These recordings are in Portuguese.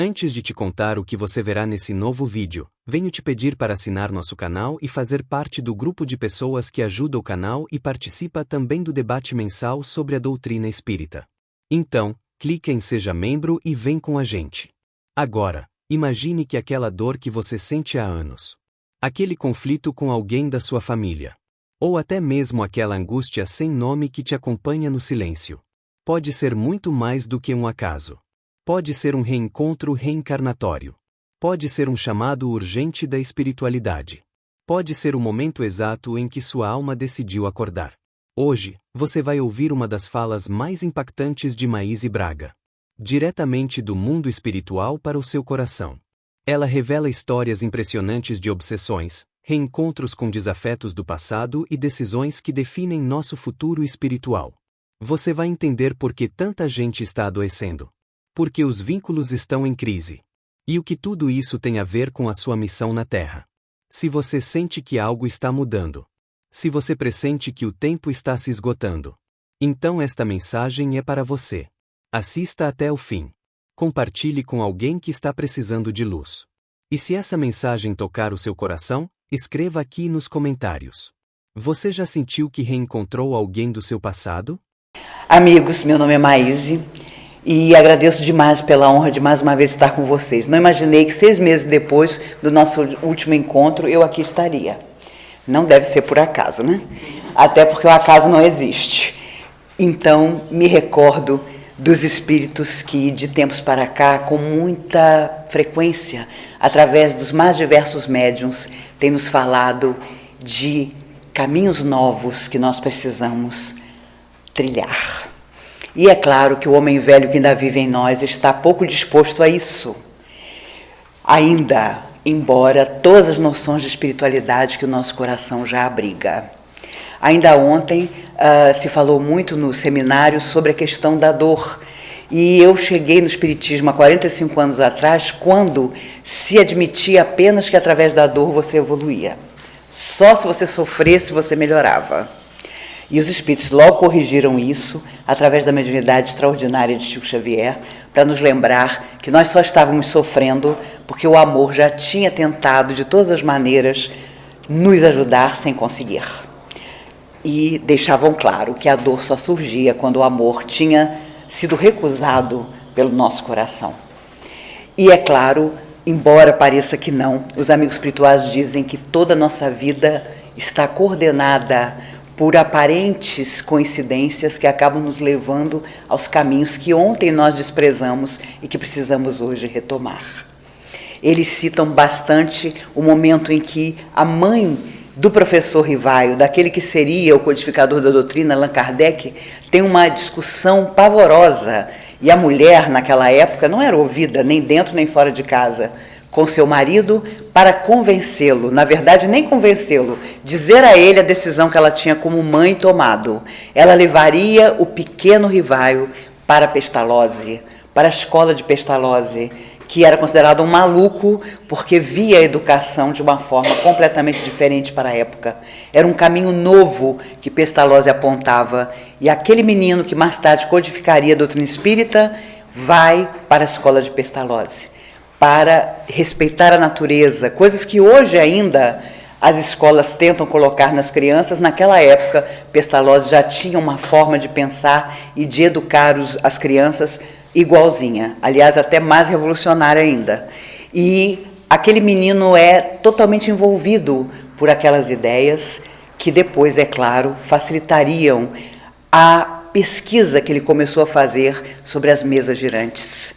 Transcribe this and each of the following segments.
Antes de te contar o que você verá nesse novo vídeo, venho te pedir para assinar nosso canal e fazer parte do grupo de pessoas que ajuda o canal e participa também do debate mensal sobre a doutrina espírita. Então, clique em Seja Membro e vem com a gente. Agora, imagine que aquela dor que você sente há anos, aquele conflito com alguém da sua família, ou até mesmo aquela angústia sem nome que te acompanha no silêncio, pode ser muito mais do que um acaso. Pode ser um reencontro reencarnatório. Pode ser um chamado urgente da espiritualidade. Pode ser o momento exato em que sua alma decidiu acordar. Hoje, você vai ouvir uma das falas mais impactantes de Maíse Braga, diretamente do mundo espiritual para o seu coração. Ela revela histórias impressionantes de obsessões, reencontros com desafetos do passado e decisões que definem nosso futuro espiritual. Você vai entender por que tanta gente está adoecendo. Porque os vínculos estão em crise. E o que tudo isso tem a ver com a sua missão na Terra. Se você sente que algo está mudando. Se você pressente que o tempo está se esgotando. Então esta mensagem é para você. Assista até o fim. Compartilhe com alguém que está precisando de luz. E se essa mensagem tocar o seu coração, escreva aqui nos comentários. Você já sentiu que reencontrou alguém do seu passado? Amigos, meu nome é Maíse. E agradeço demais pela honra de mais uma vez estar com vocês. Não imaginei que 6 meses depois do nosso último encontro eu aqui estaria. Não deve ser por acaso, né? Até porque o acaso não existe. Então, me recordo dos espíritos que, de tempos para cá, com muita frequência, através dos mais diversos médiuns, têm nos falado de caminhos novos que nós precisamos trilhar. E é claro que o homem velho que ainda vive em nós está pouco disposto a isso. Ainda, embora todas as noções de espiritualidade que o nosso coração já abriga. Ainda ontem se falou muito no seminário sobre a questão da dor. E eu cheguei no Espiritismo há 45 anos atrás, quando se admitia apenas que através da dor você evoluía. Só se você sofresse você melhorava. E os espíritos logo corrigiram isso através da mediunidade extraordinária de Chico Xavier, para nos lembrar que nós só estávamos sofrendo porque o amor já tinha tentado de todas as maneiras nos ajudar sem conseguir. E deixavam claro que a dor só surgia quando o amor tinha sido recusado pelo nosso coração. E é claro, embora pareça que não, os amigos espirituais dizem que toda a nossa vida está coordenada por aparentes coincidências que acabam nos levando aos caminhos que ontem nós desprezamos e que precisamos hoje retomar. Eles citam bastante o momento em que a mãe do professor Rivaio, daquele que seria o codificador da doutrina, Allan Kardec, tem uma discussão pavorosa, e a mulher, naquela época, não era ouvida nem dentro nem fora de casa, com seu marido, para convencê-lo, na verdade nem convencê-lo, dizer a ele a decisão que ela tinha como mãe tomado. Ela levaria o pequeno Rivaio para Pestalozzi, para a escola de Pestalozzi, que era considerado um maluco porque via a educação de uma forma completamente diferente para a época. Era um caminho novo que Pestalozzi apontava, e aquele menino que mais tarde codificaria a doutrina espírita vai para a escola de Pestalozzi, para respeitar a natureza, coisas que hoje ainda as escolas tentam colocar nas crianças. Naquela época, Pestalozzi já tinha uma forma de pensar e de educar as crianças igualzinha, aliás, até mais revolucionária ainda. E aquele menino é totalmente envolvido por aquelas ideias que depois, é claro, facilitariam a pesquisa que ele começou a fazer sobre as mesas girantes.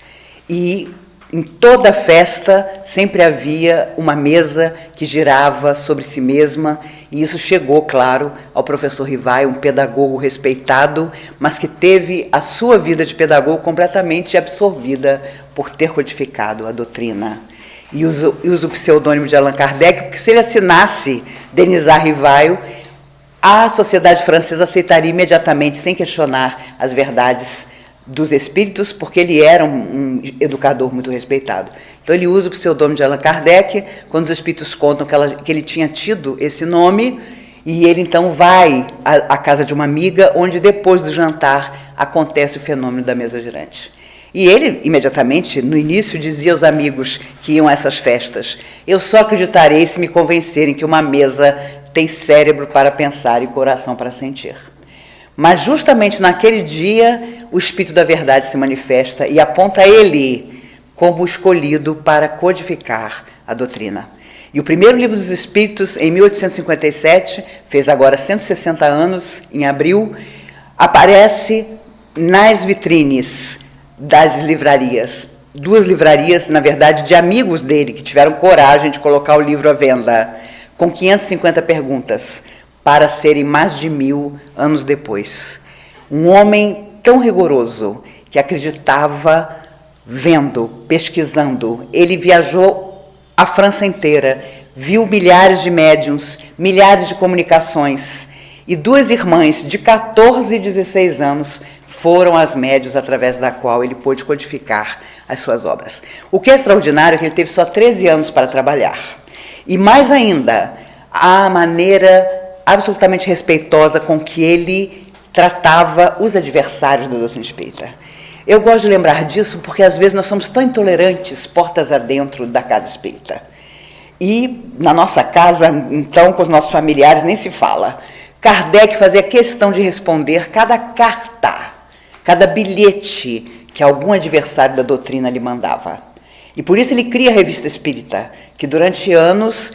E em toda festa sempre havia uma mesa que girava sobre si mesma, e isso chegou, claro, ao professor Rivaio, um pedagogo respeitado, mas que teve a sua vida de pedagogo completamente absorvida por ter codificado a doutrina. E usa o pseudônimo de Allan Kardec, porque se ele assinasse Denisard Rivaio, a sociedade francesa aceitaria imediatamente, sem questionar as verdades dos espíritos, porque ele era um educador muito respeitado. Então ele usa o pseudônimo de Allan Kardec, quando os espíritos contam que ele tinha tido esse nome, e ele então vai à casa de uma amiga, onde depois do jantar acontece o fenômeno da mesa girante. E ele, imediatamente, no início, dizia aos amigos que iam a essas festas: eu só acreditarei se me convencerem que uma mesa tem cérebro para pensar e coração para sentir. Mas justamente naquele dia, o Espírito da Verdade se manifesta e aponta ele como o escolhido para codificar a doutrina. E o primeiro livro dos Espíritos, em 1857, fez agora 160 anos, em abril, aparece nas vitrines das livrarias. 2 livrarias, na verdade, de amigos dele, que tiveram coragem de colocar o livro à venda, com 550 perguntas, para serem mais de 1000 anos depois. Um homem tão rigoroso, que acreditava vendo, pesquisando. Ele viajou a França inteira, viu milhares de médiuns, milhares de comunicações, e 2 irmãs de 14 e 16 anos foram as médiuns através da qual ele pôde codificar as suas obras. O que é extraordinário é que ele teve só 13 anos para trabalhar. E mais ainda, a maneira absolutamente respeitosa com que ele tratava os adversários da doutrina espírita. Eu gosto de lembrar disso porque às vezes nós somos tão intolerantes, portas adentro da casa espírita. E na nossa casa, então, com os nossos familiares, nem se fala. Kardec fazia questão de responder cada carta, cada bilhete que algum adversário da doutrina lhe mandava. E por isso ele cria a Revista Espírita, que durante anos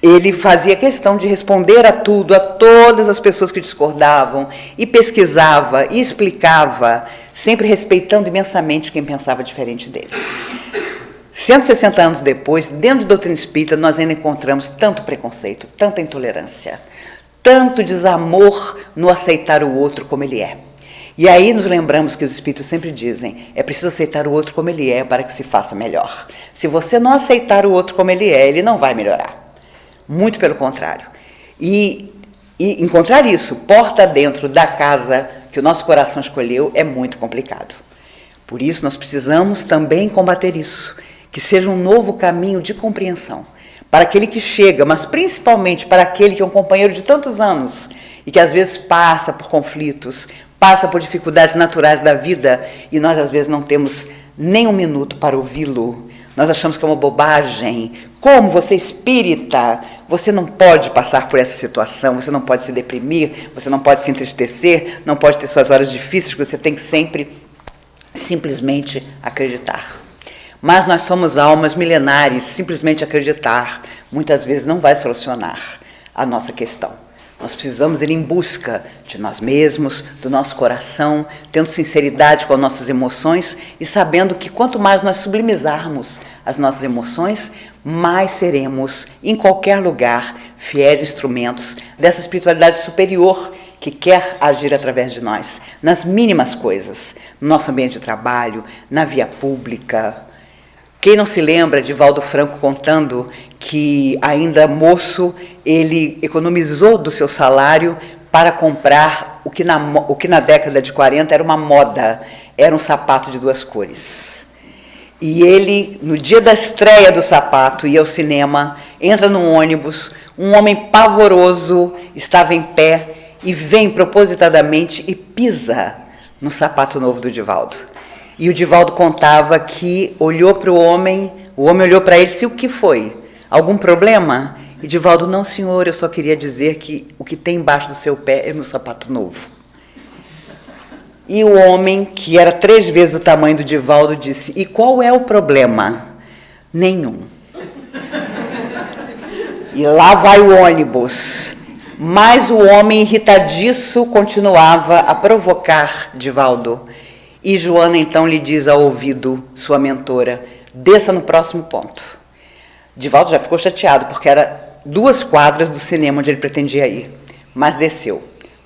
ele fazia questão de responder a tudo, a todas as pessoas que discordavam, e pesquisava, e explicava, sempre respeitando imensamente quem pensava diferente dele. 160 anos depois, dentro de doutrina espírita, nós ainda encontramos tanto preconceito, tanta intolerância, tanto desamor no aceitar o outro como ele é. E aí nos lembramos que os espíritos sempre dizem: é preciso aceitar o outro como ele é para que se faça melhor. Se você não aceitar o outro como ele é, ele não vai melhorar. Muito pelo contrário. E encontrar isso, porta dentro da casa que o nosso coração escolheu, é muito complicado. Por isso nós precisamos também combater isso, que seja um novo caminho de compreensão, para aquele que chega, mas principalmente para aquele que é um companheiro de tantos anos e que às vezes passa por conflitos, passa por dificuldades naturais da vida e nós às vezes não temos nem um minuto para ouvi-lo. Nós achamos que é uma bobagem. Como você é espírita, você não pode passar por essa situação, você não pode se deprimir, você não pode se entristecer, não pode ter suas horas difíceis, porque você tem que sempre simplesmente acreditar. Mas nós somos almas milenares, simplesmente acreditar muitas vezes não vai solucionar a nossa questão. Nós precisamos ir em busca de nós mesmos, do nosso coração, tendo sinceridade com as nossas emoções e sabendo que quanto mais nós sublimizarmos as nossas emoções, mais seremos, em qualquer lugar, fiéis instrumentos dessa espiritualidade superior que quer agir através de nós, nas mínimas coisas, no nosso ambiente de trabalho, na via pública. Quem não se lembra de Valdo Franco contando que, ainda moço, ele economizou do seu salário para comprar o que na década de 40 era uma moda, era um sapato de 2 cores. E ele, no dia da estreia do sapato, ia ao cinema, entra num ônibus, um homem pavoroso estava em pé e vem propositadamente e pisa no sapato novo do Divaldo. E o Divaldo contava que olhou para o homem olhou para ele e disse: o que foi? Algum problema? E Divaldo: não, senhor, eu só queria dizer que o que tem embaixo do seu pé é meu sapato novo. E o homem, que era 3 vezes o tamanho do Divaldo, disse: e qual é o problema? Nenhum. E lá vai o ônibus. Mas o homem, irritadiço, continuava a provocar Divaldo. E Joana então lhe diz ao ouvido, sua mentora: desça no próximo ponto. Divaldo já ficou chateado, porque era 2 quadras do cinema onde ele pretendia ir, mas desceu.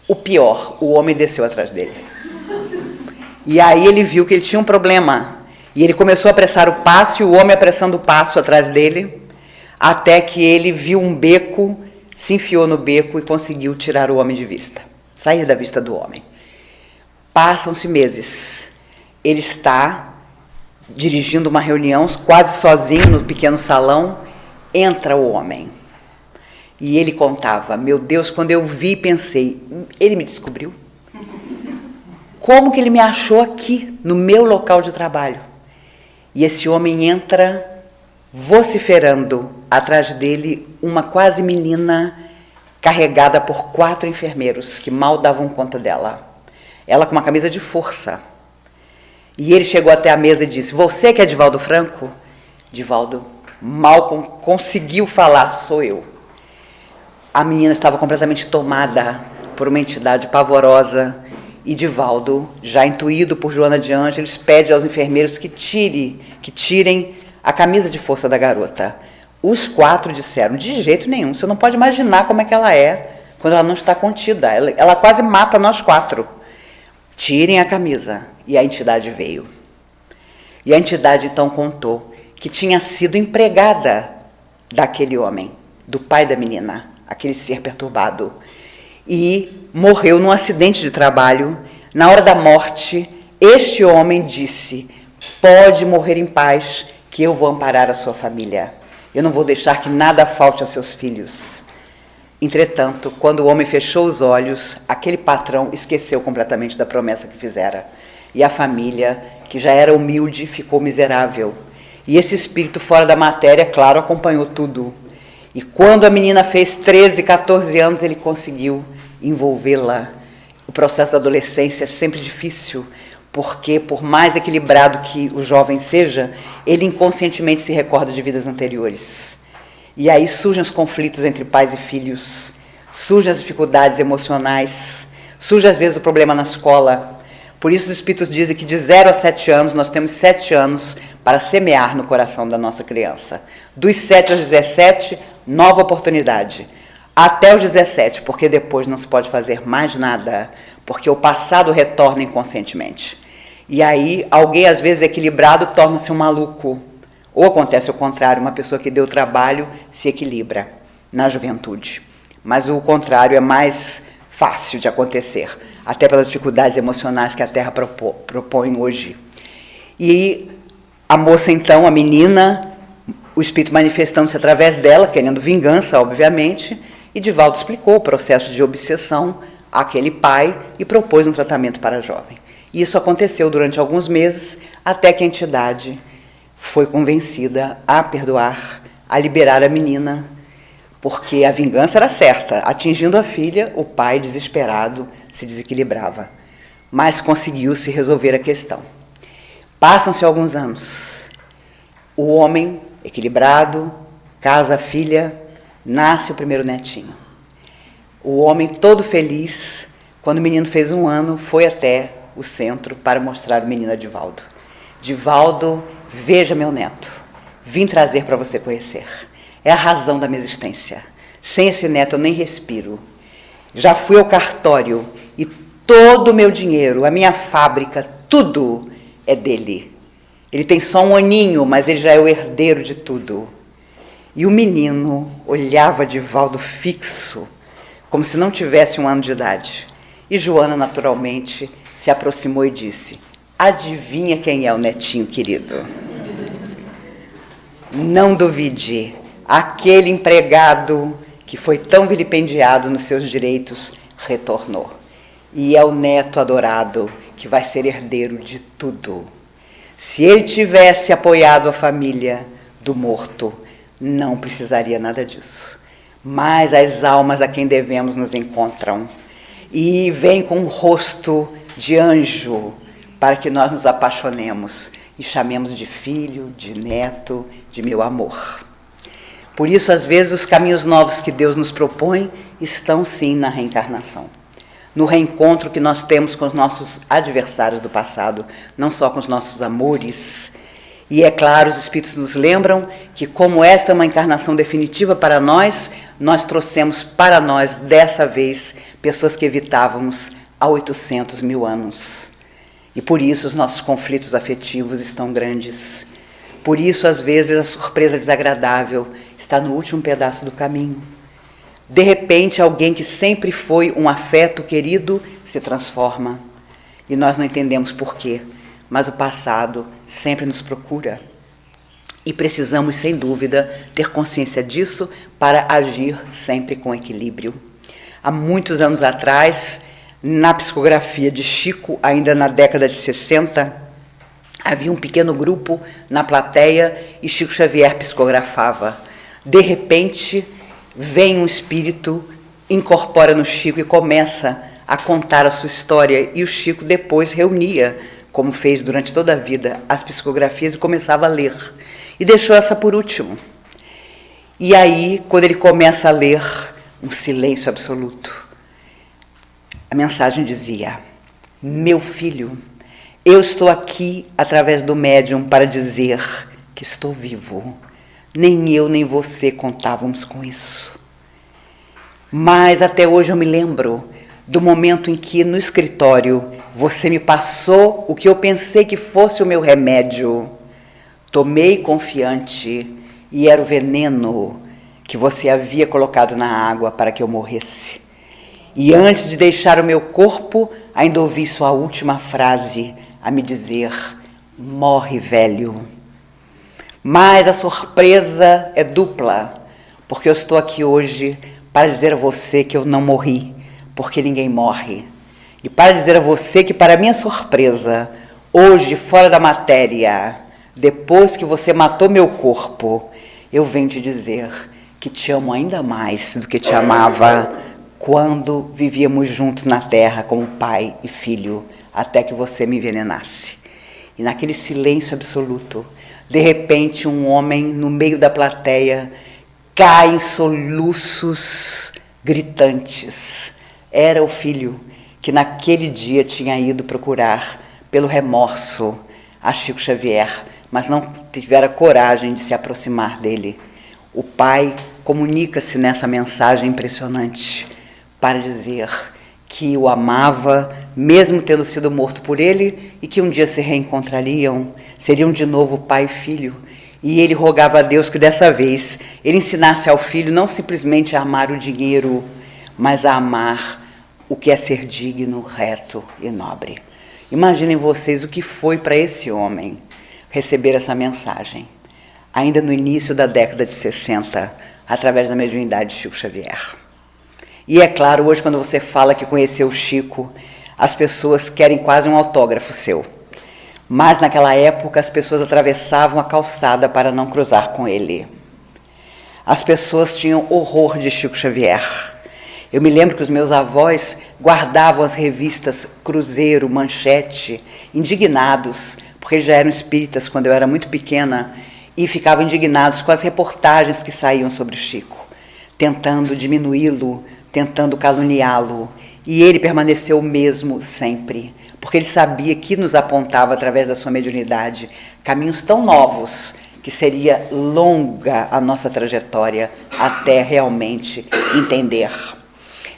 O pior, o homem desceu atrás dele. E aí ele viu que ele tinha um problema, e ele começou a apressar o passo, e o homem apressando o passo atrás dele, até que ele viu um beco, se enfiou no beco e conseguiu tirar o homem de vista, sair da vista do homem. Passam-se meses. Ele está dirigindo uma reunião, quase sozinho, no pequeno salão. Entra o homem. E ele contava: meu Deus, quando eu vi, pensei, ele me descobriu. como que ele me achou aqui, no meu local de trabalho? E esse homem entra vociferando atrás dele uma quase menina carregada por 4 enfermeiros que mal davam conta dela. Ela com uma camisa de força. E ele chegou até a mesa e disse: você que é Divaldo Franco? Divaldo mal conseguiu falar: sou eu. A menina estava completamente tomada por uma entidade pavorosa e Divaldo, já intuído por Joana de Ângeles, pede aos enfermeiros que tirem a camisa de força da garota. Os 4 disseram: de jeito nenhum, você não pode imaginar como é que ela é quando ela não está contida, ela quase mata nós 4. Tirem a camisa. E a entidade veio. E a entidade então contou que tinha sido empregada daquele homem, do pai da menina, aquele ser perturbado, e morreu num acidente de trabalho. Na hora da morte, este homem disse: pode morrer em paz, que eu vou amparar a sua família. Eu não vou deixar que nada falte aos seus filhos. Entretanto, quando o homem fechou os olhos, aquele patrão esqueceu completamente da promessa que fizera. E a família, que já era humilde, ficou miserável. E esse espírito fora da matéria, claro, acompanhou tudo. E quando a menina fez 13, 14 anos, ele conseguiu envolvê-la. O processo da adolescência é sempre difícil, porque por mais equilibrado que o jovem seja, ele inconscientemente se recorda de vidas anteriores. E aí surgem os conflitos entre pais e filhos, surgem as dificuldades emocionais, surge às vezes o problema na escola. Por isso os espíritos dizem que de 0 a 7 anos, nós temos 7 anos para semear no coração da nossa criança. Dos 7 aos 17, nova oportunidade. Até os 17, porque depois não se pode fazer mais nada, porque o passado retorna inconscientemente. E aí, alguém às vezes equilibrado torna-se um maluco. Ou acontece o contrário, uma pessoa que deu trabalho se equilibra na juventude. Mas o contrário é mais fácil de acontecer, até pelas dificuldades emocionais que a Terra propõe hoje. E a moça, então, a menina, o espírito manifestando-se através dela, querendo vingança, obviamente, e Divaldo explicou o processo de obsessão àquele pai e propôs um tratamento para a jovem. E isso aconteceu durante alguns meses, até que a entidade foi convencida a perdoar, a liberar a menina, porque a vingança era certa. Atingindo a filha, o pai, desesperado, se desequilibrava. Mas conseguiu-se resolver a questão. Passam-se alguns anos. O homem, equilibrado, casa a filha, nasce o primeiro netinho. O homem, todo feliz, quando o menino fez 1 ano, foi até o centro para mostrar o menino a Divaldo. Divaldo, veja meu neto, vim trazer para você conhecer. É a razão da minha existência. Sem esse neto eu nem respiro. Já fui ao cartório e todo o meu dinheiro, a minha fábrica, tudo é dele. Ele tem só 1 aninho, mas ele já é o herdeiro de tudo. E o menino olhava Divaldo fixo, como se não tivesse 1 ano de idade. E Joana, naturalmente, se aproximou e disse: adivinha quem é o netinho querido? Não duvide, aquele empregado que foi tão vilipendiado nos seus direitos retornou. E é o neto adorado que vai ser herdeiro de tudo. Se ele tivesse apoiado a família do morto, não precisaria nada disso. Mas as almas a quem devemos nos encontram e vêm com um rosto de anjo para que nós nos apaixonemos e chamemos de filho, de neto, de meu amor. Por isso, às vezes, os caminhos novos que Deus nos propõe estão, sim, na reencarnação. No reencontro que nós temos com os nossos adversários do passado, não só com os nossos amores. E, é claro, os Espíritos nos lembram que, como esta é uma encarnação definitiva para nós, nós trouxemos para nós, dessa vez, pessoas que evitávamos há 800 mil anos. E por isso os nossos conflitos afetivos estão grandes. Por isso, às vezes, a surpresa desagradável está no último pedaço do caminho. De repente, alguém que sempre foi um afeto querido se transforma. E nós não entendemos por quê, mas o passado sempre nos procura. E precisamos, sem dúvida, ter consciência disso para agir sempre com equilíbrio. Há muitos anos atrás, na psicografia de Chico, ainda na década de 60, havia um pequeno grupo na plateia e Chico Xavier psicografava. De repente, vem um espírito, incorpora no Chico e começa a contar a sua história. E o Chico depois reunia, como fez durante toda a vida, as psicografias e começava a ler. E deixou essa por último. E aí, quando ele começa a ler, um silêncio absoluto. A mensagem dizia: meu filho, eu estou aqui através do médium para dizer que estou vivo. Nem eu nem você contávamos com isso. Mas até hoje eu me lembro do momento em que no escritório você me passou o que eu pensei que fosse o meu remédio. Tomei confiante e era o veneno que você havia colocado na água para que eu morresse. E antes de deixar o meu corpo, ainda ouvi sua última frase a me dizer: morre, velho. Mas a surpresa é dupla, porque eu estou aqui hoje para dizer a você que eu não morri, porque ninguém morre. E para dizer a você que, para minha surpresa, hoje, fora da matéria, depois que você matou meu corpo, eu venho te dizer que te amo ainda mais do que te amava quando vivíamos juntos na terra como pai e filho, até que você me envenenasse. E naquele silêncio absoluto, de repente um homem no meio da plateia cai em soluços gritantes. Era o filho que naquele dia tinha ido procurar pelo remorso a Chico Xavier, mas não tivera coragem de se aproximar dele. O pai comunica-se nessa mensagem impressionante para dizer que o amava, mesmo tendo sido morto por ele, e que um dia se reencontrariam, seriam de novo pai e filho. E ele rogava a Deus que dessa vez ele ensinasse ao filho não simplesmente a amar o dinheiro, mas a amar o que é ser digno, reto e nobre. Imaginem vocês o que foi para esse homem receber essa mensagem, ainda no início da década de 60, através da mediunidade de Chico Xavier. E é claro, hoje quando você fala que conheceu o Chico, as pessoas querem quase um autógrafo seu. Mas naquela época as pessoas atravessavam a calçada para não cruzar com ele. As pessoas tinham horror de Chico Xavier. Eu me lembro que os meus avós guardavam as revistas Cruzeiro, Manchete, indignados, porque eles já eram espíritas quando eu era muito pequena, e ficavam indignados com as reportagens que saíam sobre o Chico, tentando diminuí-lo, tentando caluniá-lo. E ele permaneceu o mesmo sempre, porque ele sabia que nos apontava, através da sua mediunidade, caminhos tão novos que seria longa a nossa trajetória até realmente entender.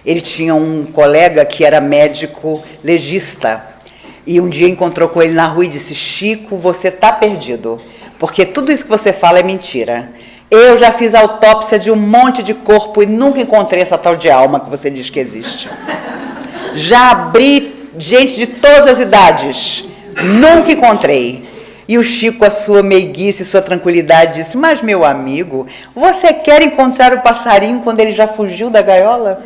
Ele tinha um colega que era médico legista, e um dia encontrou com ele na rua e disse: Chico, você está perdido, porque tudo isso que você fala é mentira. Eu já fiz autópsia de um monte de corpo e nunca encontrei essa tal de alma que você diz que existe. Já abri gente de todas as idades, nunca encontrei. E o Chico, com a sua meiguice e sua tranquilidade, disse: mas, meu amigo, você quer encontrar o passarinho quando ele já fugiu da gaiola?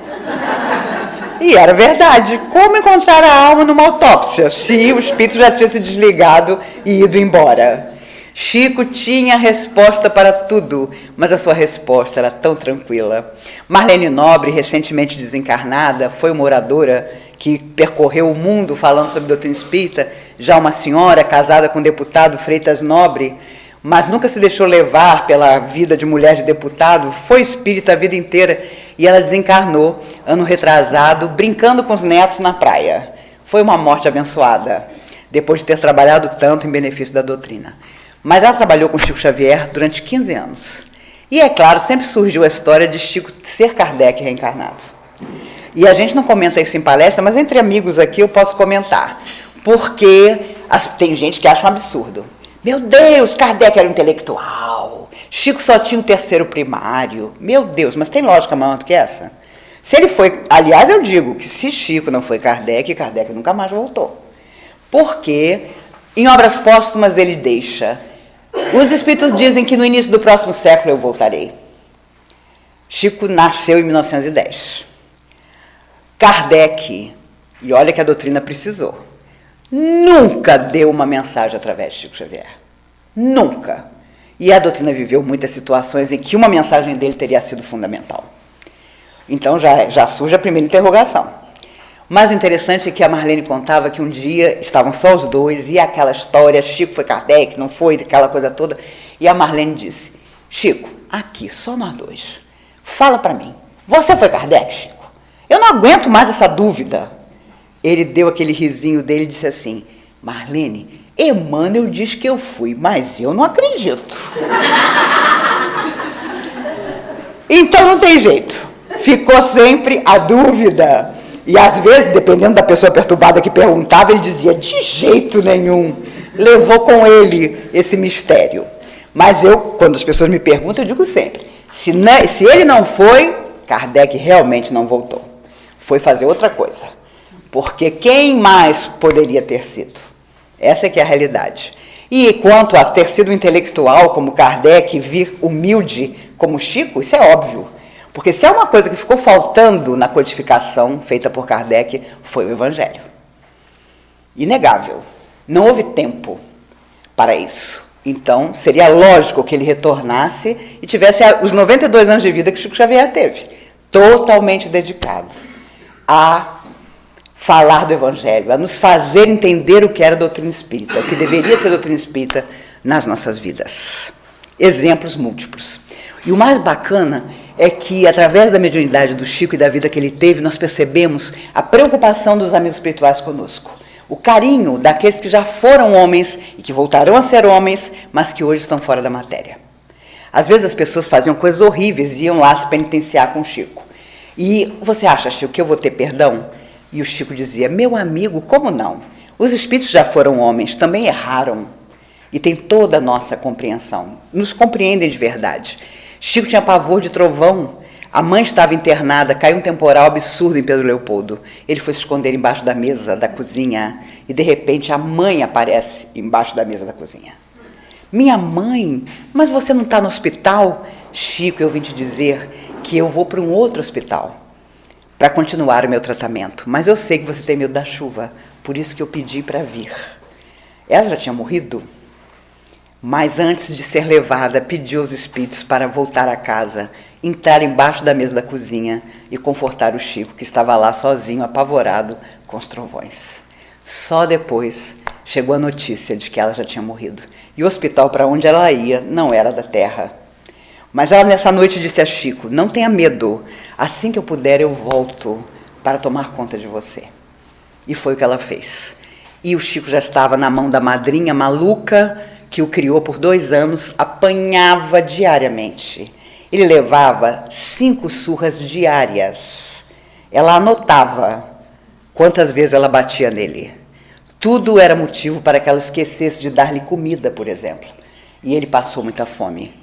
E era verdade. Como encontrar a alma numa autópsia, se o espírito já tinha se desligado e ido embora? Chico tinha resposta para tudo, mas a sua resposta era tão tranquila. Marlene Nobre, recentemente desencarnada, foi uma oradora que percorreu o mundo falando sobre doutrina espírita, já uma senhora casada com o deputado Freitas Nobre, mas nunca se deixou levar pela vida de mulher de deputado, foi espírita a vida inteira, e ela desencarnou, ano retrasado, brincando com os netos na praia. Foi uma morte abençoada, depois de ter trabalhado tanto em benefício da doutrina. Mas ela trabalhou com Chico Xavier durante 15 anos. E, é claro, sempre surgiu a história de Chico ser Kardec reencarnado. E a gente não comenta isso em palestra, mas entre amigos aqui eu posso comentar. Porque tem gente que acha um absurdo. Meu Deus, Kardec era um intelectual. Chico só tinha o terceiro primário. Meu Deus, mas tem lógica maior do que essa? Se ele foi... Aliás, eu digo que se Chico não foi Kardec, Kardec nunca mais voltou. Porque em Obras Póstumas ele deixa: os espíritos dizem que no início do próximo século eu voltarei. Chico nasceu em 1910. Kardec E olha que a doutrina precisou. Nunca deu uma mensagem através de Chico Xavier. Nunca. E a doutrina viveu muitas situações em que uma mensagem dele teria sido fundamental. Então já surge a primeira interrogação. Mas o interessante é que a Marlene contava que um dia estavam só os dois, e aquela história, Chico foi Kardec, não foi, aquela coisa toda. E a Marlene disse, Chico, aqui, só nós dois, fala para mim, você foi Kardec, Chico? Eu não aguento mais essa dúvida. Ele deu aquele risinho dele e disse assim, Marlene, Emmanuel diz que eu fui, mas eu não acredito. Então não tem jeito, ficou sempre a dúvida. E às vezes, dependendo da pessoa perturbada que perguntava, ele dizia, de jeito nenhum, levou com ele esse mistério. Mas eu, quando as pessoas me perguntam, eu digo sempre, se ele não foi, Kardec realmente não voltou. Foi fazer outra coisa. Porque quem mais poderia ter sido? Essa é que é a realidade. E quanto a ter sido intelectual como Kardec, vir humilde como Chico, isso é óbvio. Porque se é uma coisa que ficou faltando na codificação feita por Kardec, foi o Evangelho. Inegável. Não houve tempo para isso. Então, seria lógico que ele retornasse e tivesse os 92 anos de vida que Chico Xavier teve. Totalmente dedicado a falar do Evangelho, a nos fazer entender o que era a doutrina espírita, o que deveria ser a doutrina espírita nas nossas vidas. Exemplos múltiplos. E o mais bacana é que, através da mediunidade do Chico e da vida que ele teve, nós percebemos a preocupação dos amigos espirituais conosco. O carinho daqueles que já foram homens e que voltarão a ser homens, mas que hoje estão fora da matéria. Às vezes as pessoas faziam coisas horríveis e iam lá se penitenciar com o Chico. E você acha, Chico, que eu vou ter perdão? E o Chico dizia, meu amigo, como não? Os espíritos já foram homens, também erraram. E tem toda a nossa compreensão. Nos compreendem de verdade. Chico tinha pavor de trovão. A mãe estava internada, caiu um temporal absurdo em Pedro Leopoldo. Ele foi se esconder embaixo da mesa da cozinha e, de repente, a mãe aparece embaixo da mesa da cozinha. Minha mãe, mas você não está no hospital? Chico, eu vim te dizer que eu vou para um outro hospital para continuar o meu tratamento. Mas eu sei que você tem medo da chuva, por isso que eu pedi para vir. Ela já tinha morrido? Mas antes de ser levada, pediu aos espíritos para voltar a casa, entrar embaixo da mesa da cozinha e confortar o Chico, que estava lá sozinho, apavorado com os trovões. Só depois chegou a notícia de que ela já tinha morrido. E o hospital para onde ela ia não era da terra. Mas ela nessa noite disse a Chico, não tenha medo, assim que eu puder eu volto para tomar conta de você. E foi o que ela fez. E o Chico já estava na mão da madrinha maluca, que o criou por 2 anos, apanhava diariamente. Ele levava 5 surras diárias. Ela anotava quantas vezes ela batia nele. Tudo era motivo para que ela esquecesse de dar-lhe comida, por exemplo. E ele passou muita fome.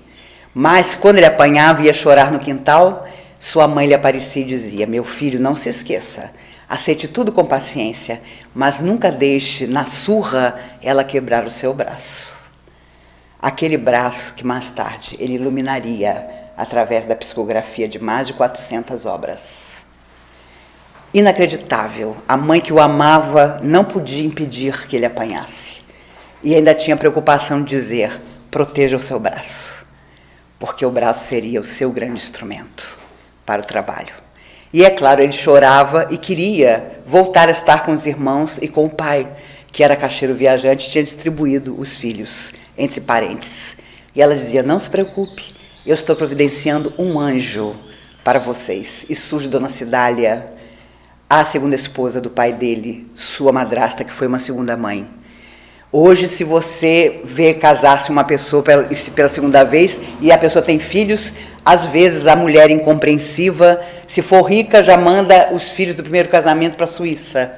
Mas quando ele apanhava e ia chorar no quintal, sua mãe lhe aparecia e dizia, meu filho, não se esqueça, aceite tudo com paciência, mas nunca deixe na surra ela quebrar o seu braço. Aquele braço que mais tarde ele iluminaria através da psicografia de mais de 400 obras. Inacreditável, a mãe que o amava não podia impedir que ele apanhasse. E ainda tinha preocupação de dizer, proteja o seu braço, porque o braço seria o seu grande instrumento para o trabalho. E é claro, ele chorava e queria voltar a estar com os irmãos e com o pai, que era caixeiro viajante e tinha distribuído os filhos entre parentes. E ela dizia, não se preocupe, eu estou providenciando um anjo para vocês. E surge Dona Cidália, a segunda esposa do pai dele, sua madrasta, que foi uma segunda mãe. Hoje, se você vê casar-se uma pessoa pela segunda vez e a pessoa tem filhos, às vezes a mulher incompreensiva, se for rica, já manda os filhos do primeiro casamento para a Suíça.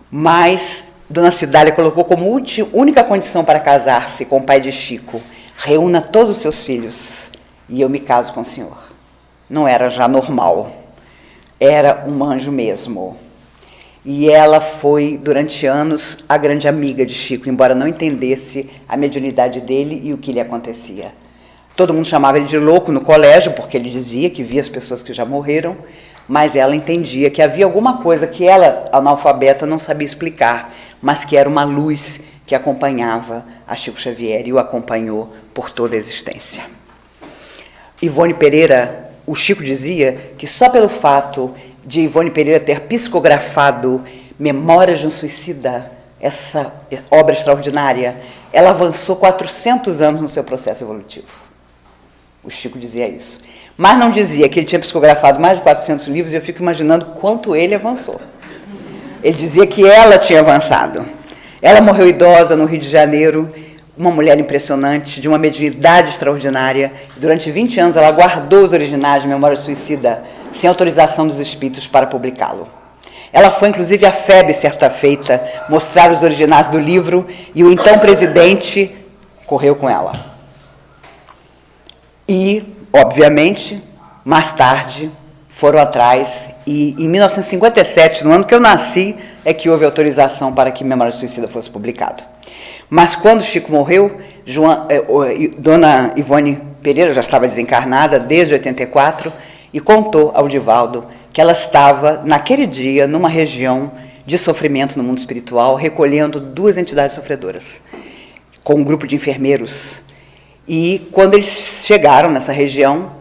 Mas Dona Cidália colocou como única condição para casar-se com o pai de Chico, reúna todos os seus filhos e eu me caso com o senhor. Não era já normal, era um anjo mesmo. E ela foi, durante anos, a grande amiga de Chico, embora não entendesse a mediunidade dele e o que lhe acontecia. Todo mundo chamava ele de louco no colégio, porque ele dizia que via as pessoas que já morreram, mas ela entendia que havia alguma coisa que ela, analfabeta, não sabia explicar, mas que era uma luz que acompanhava a Chico Xavier e o acompanhou por toda a existência. Ivone Pereira, o Chico dizia que só pelo fato de Ivone Pereira ter psicografado Memórias de um Suicida, essa obra extraordinária, ela avançou 400 anos no seu processo evolutivo. O Chico dizia isso. Mas não dizia que ele tinha psicografado mais de 400 livros, e eu fico imaginando quanto ele avançou. Ele dizia que ela tinha avançado. Ela morreu idosa no Rio de Janeiro, uma mulher impressionante, de uma mediunidade extraordinária. Durante 20 anos ela guardou os originais de Memória Suicida, sem autorização dos espíritos para publicá-lo. Ela foi, inclusive, à FEB, certa feita, mostrar os originais do livro, e o então presidente correu com ela. E, obviamente, mais tarde, foram atrás, e em 1957, no ano que eu nasci, é que houve autorização para que Memória Suicida fosse publicado. Mas quando Chico morreu, Dona Ivone Pereira já estava desencarnada desde 84 e contou ao Divaldo que ela estava, naquele dia, numa região de sofrimento no mundo espiritual, recolhendo 2 entidades sofredoras, com um grupo de enfermeiros. E quando eles chegaram nessa região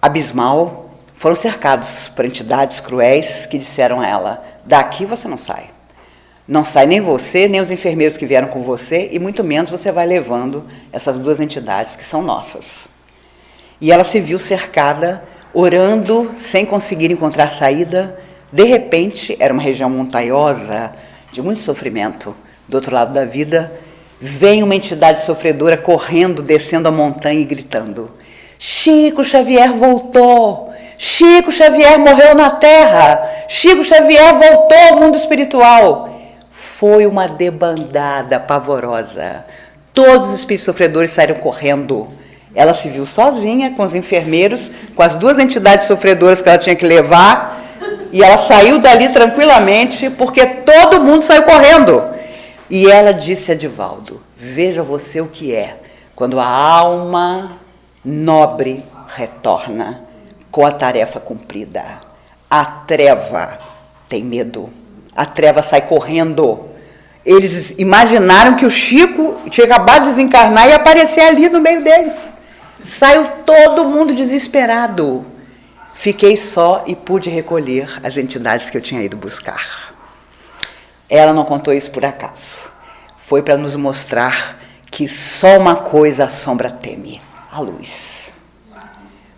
abismal, foram cercados por entidades cruéis que disseram a ela: daqui você não sai. Não sai nem você, nem os enfermeiros que vieram com você, e muito menos você vai levando essas 2 entidades que são nossas. E ela se viu cercada, orando, sem conseguir encontrar saída. De repente, era uma região montanhosa, de muito sofrimento. Do outro lado da vida, vem uma entidade sofredora correndo, descendo a montanha e gritando: Chico Xavier voltou! Chico Xavier morreu na Terra! Chico Xavier voltou ao mundo espiritual! Foi uma debandada pavorosa. Todos os espíritos sofredores saíram correndo. Ela se viu sozinha com os enfermeiros, com as 2 entidades sofredoras que ela tinha que levar, e ela saiu dali tranquilamente, porque todo mundo saiu correndo. E ela disse a Divaldo: veja você o que é quando a alma nobre retorna com a tarefa cumprida. A treva tem medo, a treva sai correndo. Eles imaginaram que o Chico tinha acabado de desencarnar e ia aparecer ali no meio deles. Saiu todo mundo desesperado. Fiquei só e pude recolher as entidades que eu tinha ido buscar. Ela não contou isso por acaso. Foi para nos mostrar que só uma coisa a sombra teme: a luz.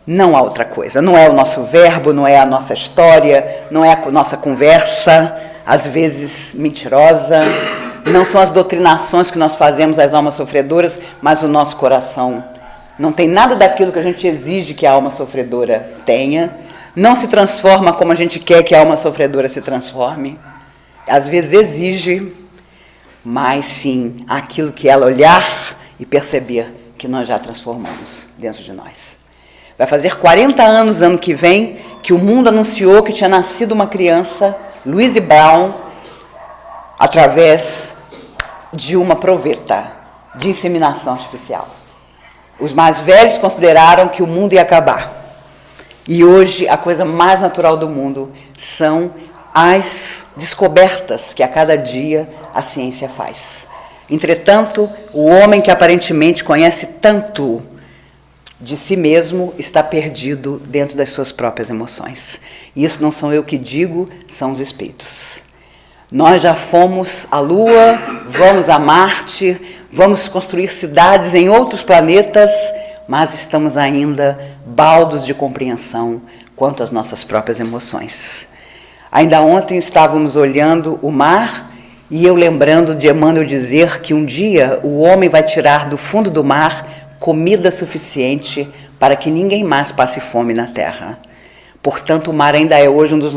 Não há outra coisa. Não é o nosso verbo, não é a nossa história, não é a nossa conversa, às vezes mentirosa. Não são as doutrinações que nós fazemos às almas sofredoras, mas o nosso coração. Não tem nada daquilo que a gente exige que a alma sofredora tenha. Não se transforma como a gente quer que a alma sofredora se transforme. Às vezes exige, mas sim aquilo que ela olhar e perceber que nós já transformamos dentro de nós. Vai fazer 40 anos, ano que vem, que o mundo anunciou que tinha nascido uma criança, Louise Brown, através de uma proveta de inseminação artificial. Os mais velhos consideraram que o mundo ia acabar. E hoje a coisa mais natural do mundo são as descobertas que a cada dia a ciência faz. Entretanto, o homem que aparentemente conhece tanto de si mesmo está perdido dentro das suas próprias emoções. E isso não sou eu que digo, são os espíritos. Nós já fomos à Lua, vamos a Marte, vamos construir cidades em outros planetas, mas estamos ainda baldos de compreensão quanto às nossas próprias emoções. Ainda ontem estávamos olhando o mar e eu lembrando de Emmanuel dizer que um dia o homem vai tirar do fundo do mar comida suficiente para que ninguém mais passe fome na Terra. Portanto, o mar ainda é hoje um dos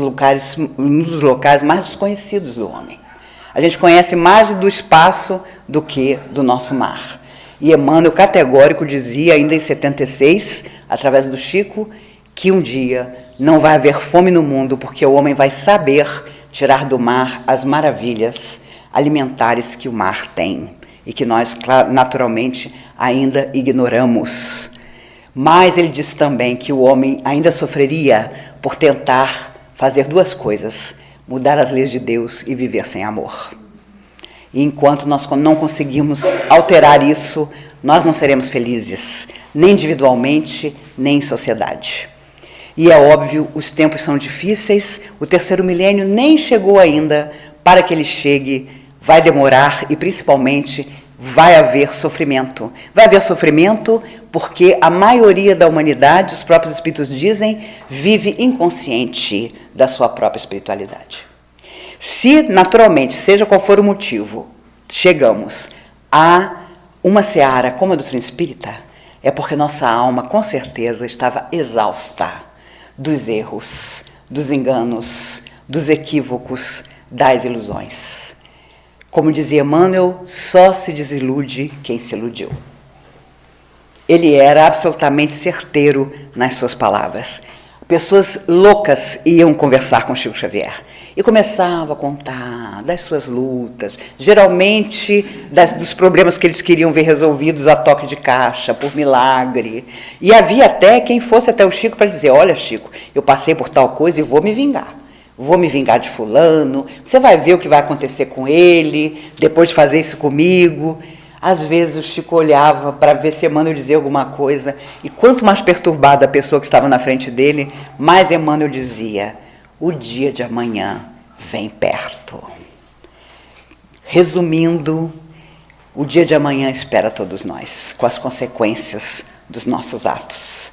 locais mais desconhecidos do homem. A gente conhece mais do espaço do que do nosso mar. E Emmanuel, categórico, dizia, ainda em 76, através do Chico, que um dia não vai haver fome no mundo, porque o homem vai saber tirar do mar as maravilhas alimentares que o mar tem, e que nós, naturalmente, ainda ignoramos. Mas ele diz também que o homem ainda sofreria por tentar fazer duas coisas: mudar as leis de Deus e viver sem amor. E enquanto nós não conseguirmos alterar isso, nós não seremos felizes, nem individualmente, nem em sociedade. E é óbvio, os tempos são difíceis, o terceiro milênio nem chegou ainda. Para que ele chegue, vai demorar e, principalmente, vai haver sofrimento. Vai haver sofrimento porque a maioria da humanidade, os próprios espíritos dizem, vive inconsciente da sua própria espiritualidade. Se, naturalmente, seja qual for o motivo, chegamos a uma seara como a doutrina espírita, é porque nossa alma, com certeza, estava exausta dos erros, dos enganos, dos equívocos, das ilusões. Como dizia Emmanuel, só se desilude quem se iludiu. Ele era absolutamente certeiro nas suas palavras. Pessoas loucas iam conversar com Chico Xavier e começavam a contar das suas lutas, geralmente dos problemas que eles queriam ver resolvidos a toque de caixa, por milagre. E havia até quem fosse até o Chico para dizer: olha, Chico, eu passei por tal coisa e vou me vingar. Vou me vingar de fulano, você vai ver o que vai acontecer com ele, depois de fazer isso comigo. Às vezes o Chico olhava para ver se Emmanuel dizia alguma coisa, e quanto mais perturbada a pessoa que estava na frente dele, mais Emmanuel dizia: o dia de amanhã vem perto. Resumindo, o dia de amanhã espera todos nós, com as consequências dos nossos atos.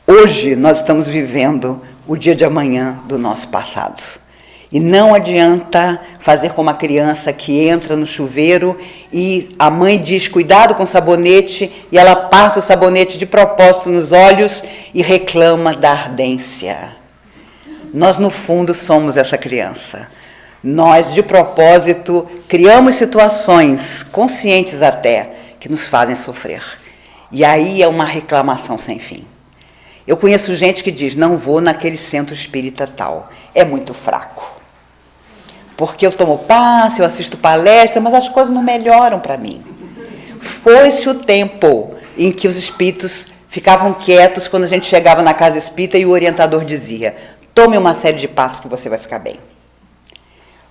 Hoje nós estamos vivendo o dia de amanhã do nosso passado. E não adianta fazer como a criança que entra no chuveiro e a mãe diz: cuidado com o sabonete, e ela passa o sabonete de propósito nos olhos e reclama da ardência. Nós, no fundo, somos essa criança. Nós, de propósito, criamos situações, conscientes até, que nos fazem sofrer. E aí é uma reclamação sem fim. Eu conheço gente que diz: não vou naquele centro espírita tal, é muito fraco. Porque eu tomo passe, eu assisto palestra, mas as coisas não melhoram para mim. Foi-se o tempo em que os espíritos ficavam quietos quando a gente chegava na casa espírita e o orientador dizia: tome uma série de passos que você vai ficar bem.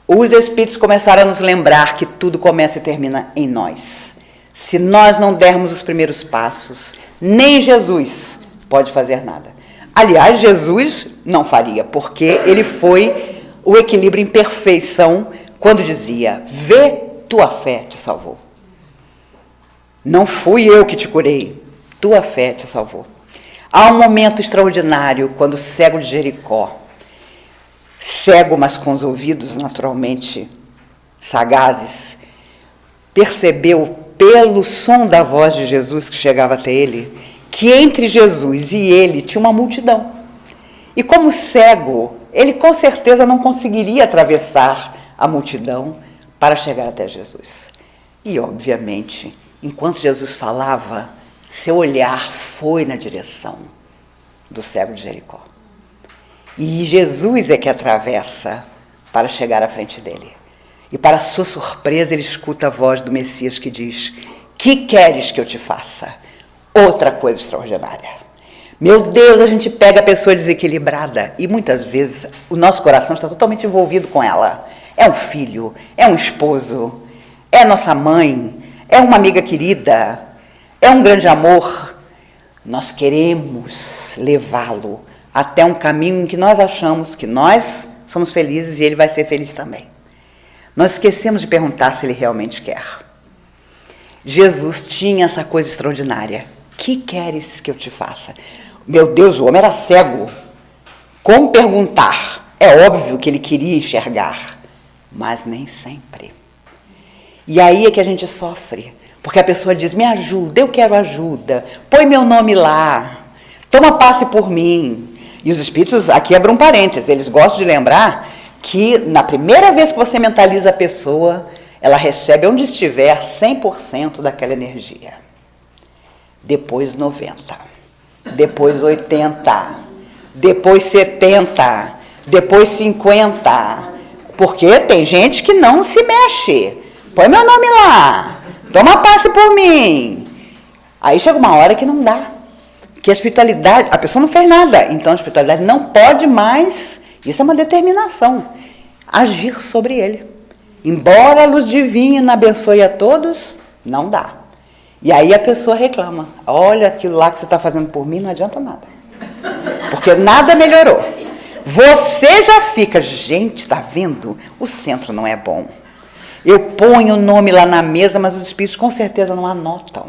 Os espíritos começaram a nos lembrar que tudo começa e termina em nós. Se nós não dermos os primeiros passos, nem Jesus pode fazer nada. Aliás, Jesus não faria, porque ele foi o equilíbrio em perfeição quando dizia: vê, tua fé te salvou. Não fui eu que te curei, tua fé te salvou. Há um momento extraordinário quando o cego de Jericó, cego mas com os ouvidos naturalmente sagazes, percebeu pelo som da voz de Jesus que chegava até ele, que entre Jesus e ele tinha uma multidão. E como cego, ele com certeza não conseguiria atravessar a multidão para chegar até Jesus. E, obviamente, enquanto Jesus falava, seu olhar foi na direção do cego de Jericó. E Jesus é que atravessa para chegar à frente dele. E, para sua surpresa, ele escuta a voz do Messias que diz: que queres que eu te faça? Outra coisa extraordinária. Meu Deus, a gente pega a pessoa desequilibrada e muitas vezes o nosso coração está totalmente envolvido com ela. É um filho, é um esposo, é nossa mãe, é uma amiga querida, é um grande amor. Nós queremos levá-lo até um caminho em que nós achamos que nós somos felizes e ele vai ser feliz também. Nós esquecemos de perguntar se ele realmente quer. Jesus tinha essa coisa extraordinária. Que queres que eu te faça? Meu Deus, o homem era cego. Como perguntar? É óbvio que ele queria enxergar, mas nem sempre. E aí é que a gente sofre, porque a pessoa diz: me ajuda, eu quero ajuda, põe meu nome lá, toma passe por mim. E os espíritos, aqui abram parênteses, eles gostam de lembrar que na primeira vez que você mentaliza a pessoa, ela recebe onde estiver 100% daquela energia. Depois 90%, depois 80%, depois 70%, depois 50%, porque tem gente que não se mexe. Põe meu nome lá, toma passe por mim. Aí chega uma hora que não dá, que a espiritualidade, a pessoa não fez nada, então a espiritualidade não pode mais Isso é uma determinação, agir sobre ele. Embora a luz divina abençoe a todos, não dá. E aí a pessoa reclama, olha, aquilo lá que você está fazendo por mim não adianta nada. Porque nada melhorou. Você já fica, gente, está vendo? O centro não é bom. Eu ponho o nome lá na mesa, mas os espíritos com certeza não anotam.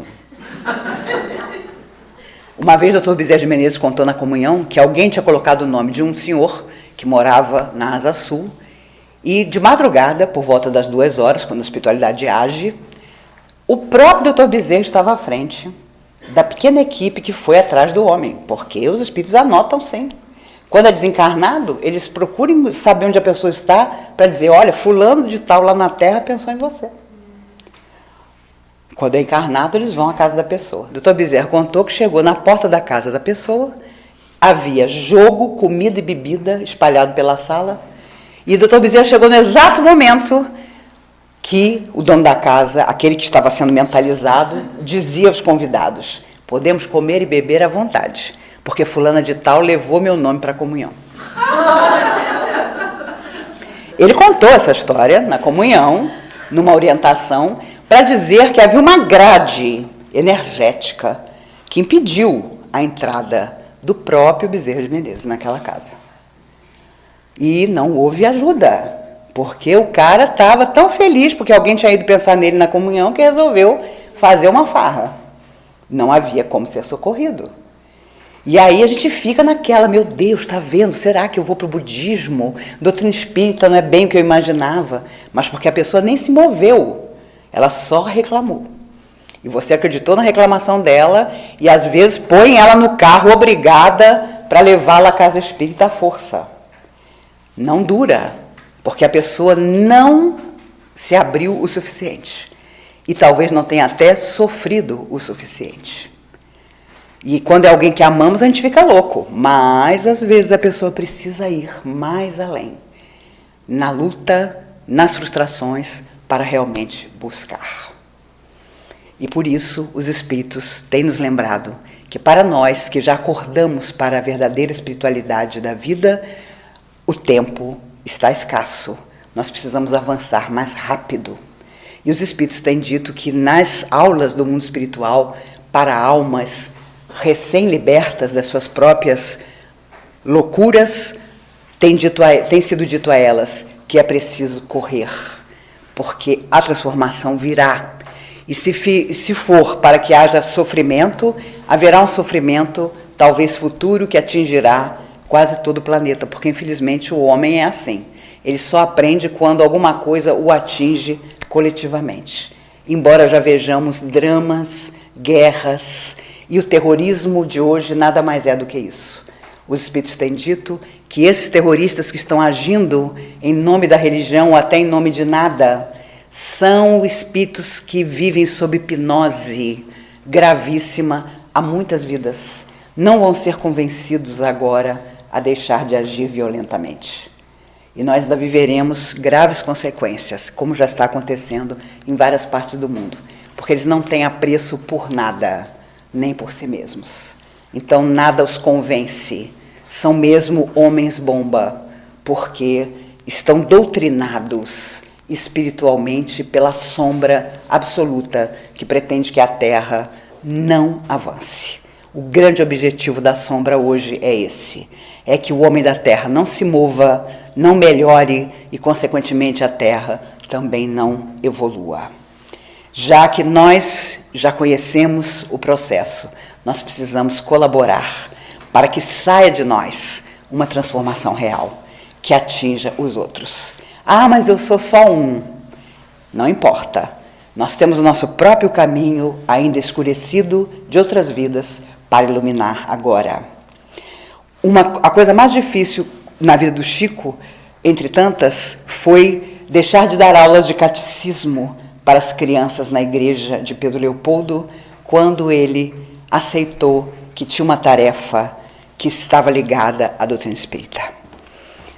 Uma vez o Dr. Bezerra de Menezes contou na comunhão que alguém tinha colocado o nome de um senhor que morava na Asa Sul, e de madrugada, por volta das 2 horas, quando a espiritualidade age, o próprio Dr. Bezerra estava à frente da pequena equipe que foi atrás do homem, porque os espíritos anotam sim. Quando é desencarnado, eles procuram saber onde a pessoa está para dizer, olha, fulano de tal lá na Terra pensou em você. Quando é encarnado, eles vão à casa da pessoa. O Dr. Bezerra contou que chegou na porta da casa da pessoa, havia jogo, comida e bebida espalhado pela sala, e o Dr. Bezerra chegou no exato momento que o dono da casa, aquele que estava sendo mentalizado, dizia aos convidados, podemos comer e beber à vontade, porque fulana de tal levou meu nome para a comunhão. Ele contou essa história na comunhão, numa orientação, para dizer que havia uma grade energética que impediu a entrada do próprio Bezerra de Menezes naquela casa. E não houve ajuda, porque o cara estava tão feliz, porque alguém tinha ido pensar nele na comunhão, que resolveu fazer uma farra. Não havia como ser socorrido. E aí a gente fica naquela, meu Deus, está vendo? Será que eu vou para o budismo? Doutrina espírita não é bem o que eu imaginava. Mas porque a pessoa nem se moveu, ela só reclamou. E você acreditou na reclamação dela e às vezes põe ela no carro obrigada para levá-la à casa espírita à força. Não dura, porque a pessoa não se abriu o suficiente. E talvez não tenha até sofrido o suficiente. E quando é alguém que amamos, a gente fica louco. Mas, às vezes, a pessoa precisa ir mais além. Na luta, nas frustrações, para realmente buscar. E por isso, os espíritos têm nos lembrado que para nós, que já acordamos para a verdadeira espiritualidade da vida, o tempo está escasso. Nós precisamos avançar mais rápido. E os espíritos têm dito que nas aulas do mundo espiritual, para almas recém-libertas das suas próprias loucuras, tem sido dito a elas que é preciso correr, porque a transformação virá. E se for para que haja sofrimento, haverá um sofrimento, talvez futuro, que atingirá quase todo o planeta, porque infelizmente o homem é assim. Ele só aprende quando alguma coisa o atinge coletivamente. Embora já vejamos dramas, guerras, e o terrorismo de hoje nada mais é do que isso. Os espíritos têm dito que esses terroristas que estão agindo em nome da religião ou até em nome de nada, são espíritos que vivem sob hipnose gravíssima há muitas vidas. Não vão ser convencidos agora a deixar de agir violentamente. E nós ainda viveremos graves consequências, como já está acontecendo em várias partes do mundo, porque eles não têm apreço por nada, nem por si mesmos. Então nada os convence, são mesmo homens-bomba, porque estão doutrinados espiritualmente pela sombra absoluta que pretende que a Terra não avance. O grande objetivo da sombra hoje é esse, é que o homem da Terra não se mova, não melhore e, consequentemente, a Terra também não evolua. Já que nós já conhecemos o processo, nós precisamos colaborar para que saia de nós uma transformação real, que atinja os outros. Ah, mas eu sou só um. Não importa. Nós temos o nosso próprio caminho ainda escurecido de outras vidas para iluminar agora. A coisa mais difícil na vida do Chico, entre tantas, foi deixar de dar aulas de catecismo para as crianças na igreja de Pedro Leopoldo, quando ele aceitou que tinha uma tarefa que estava ligada à doutrina espírita.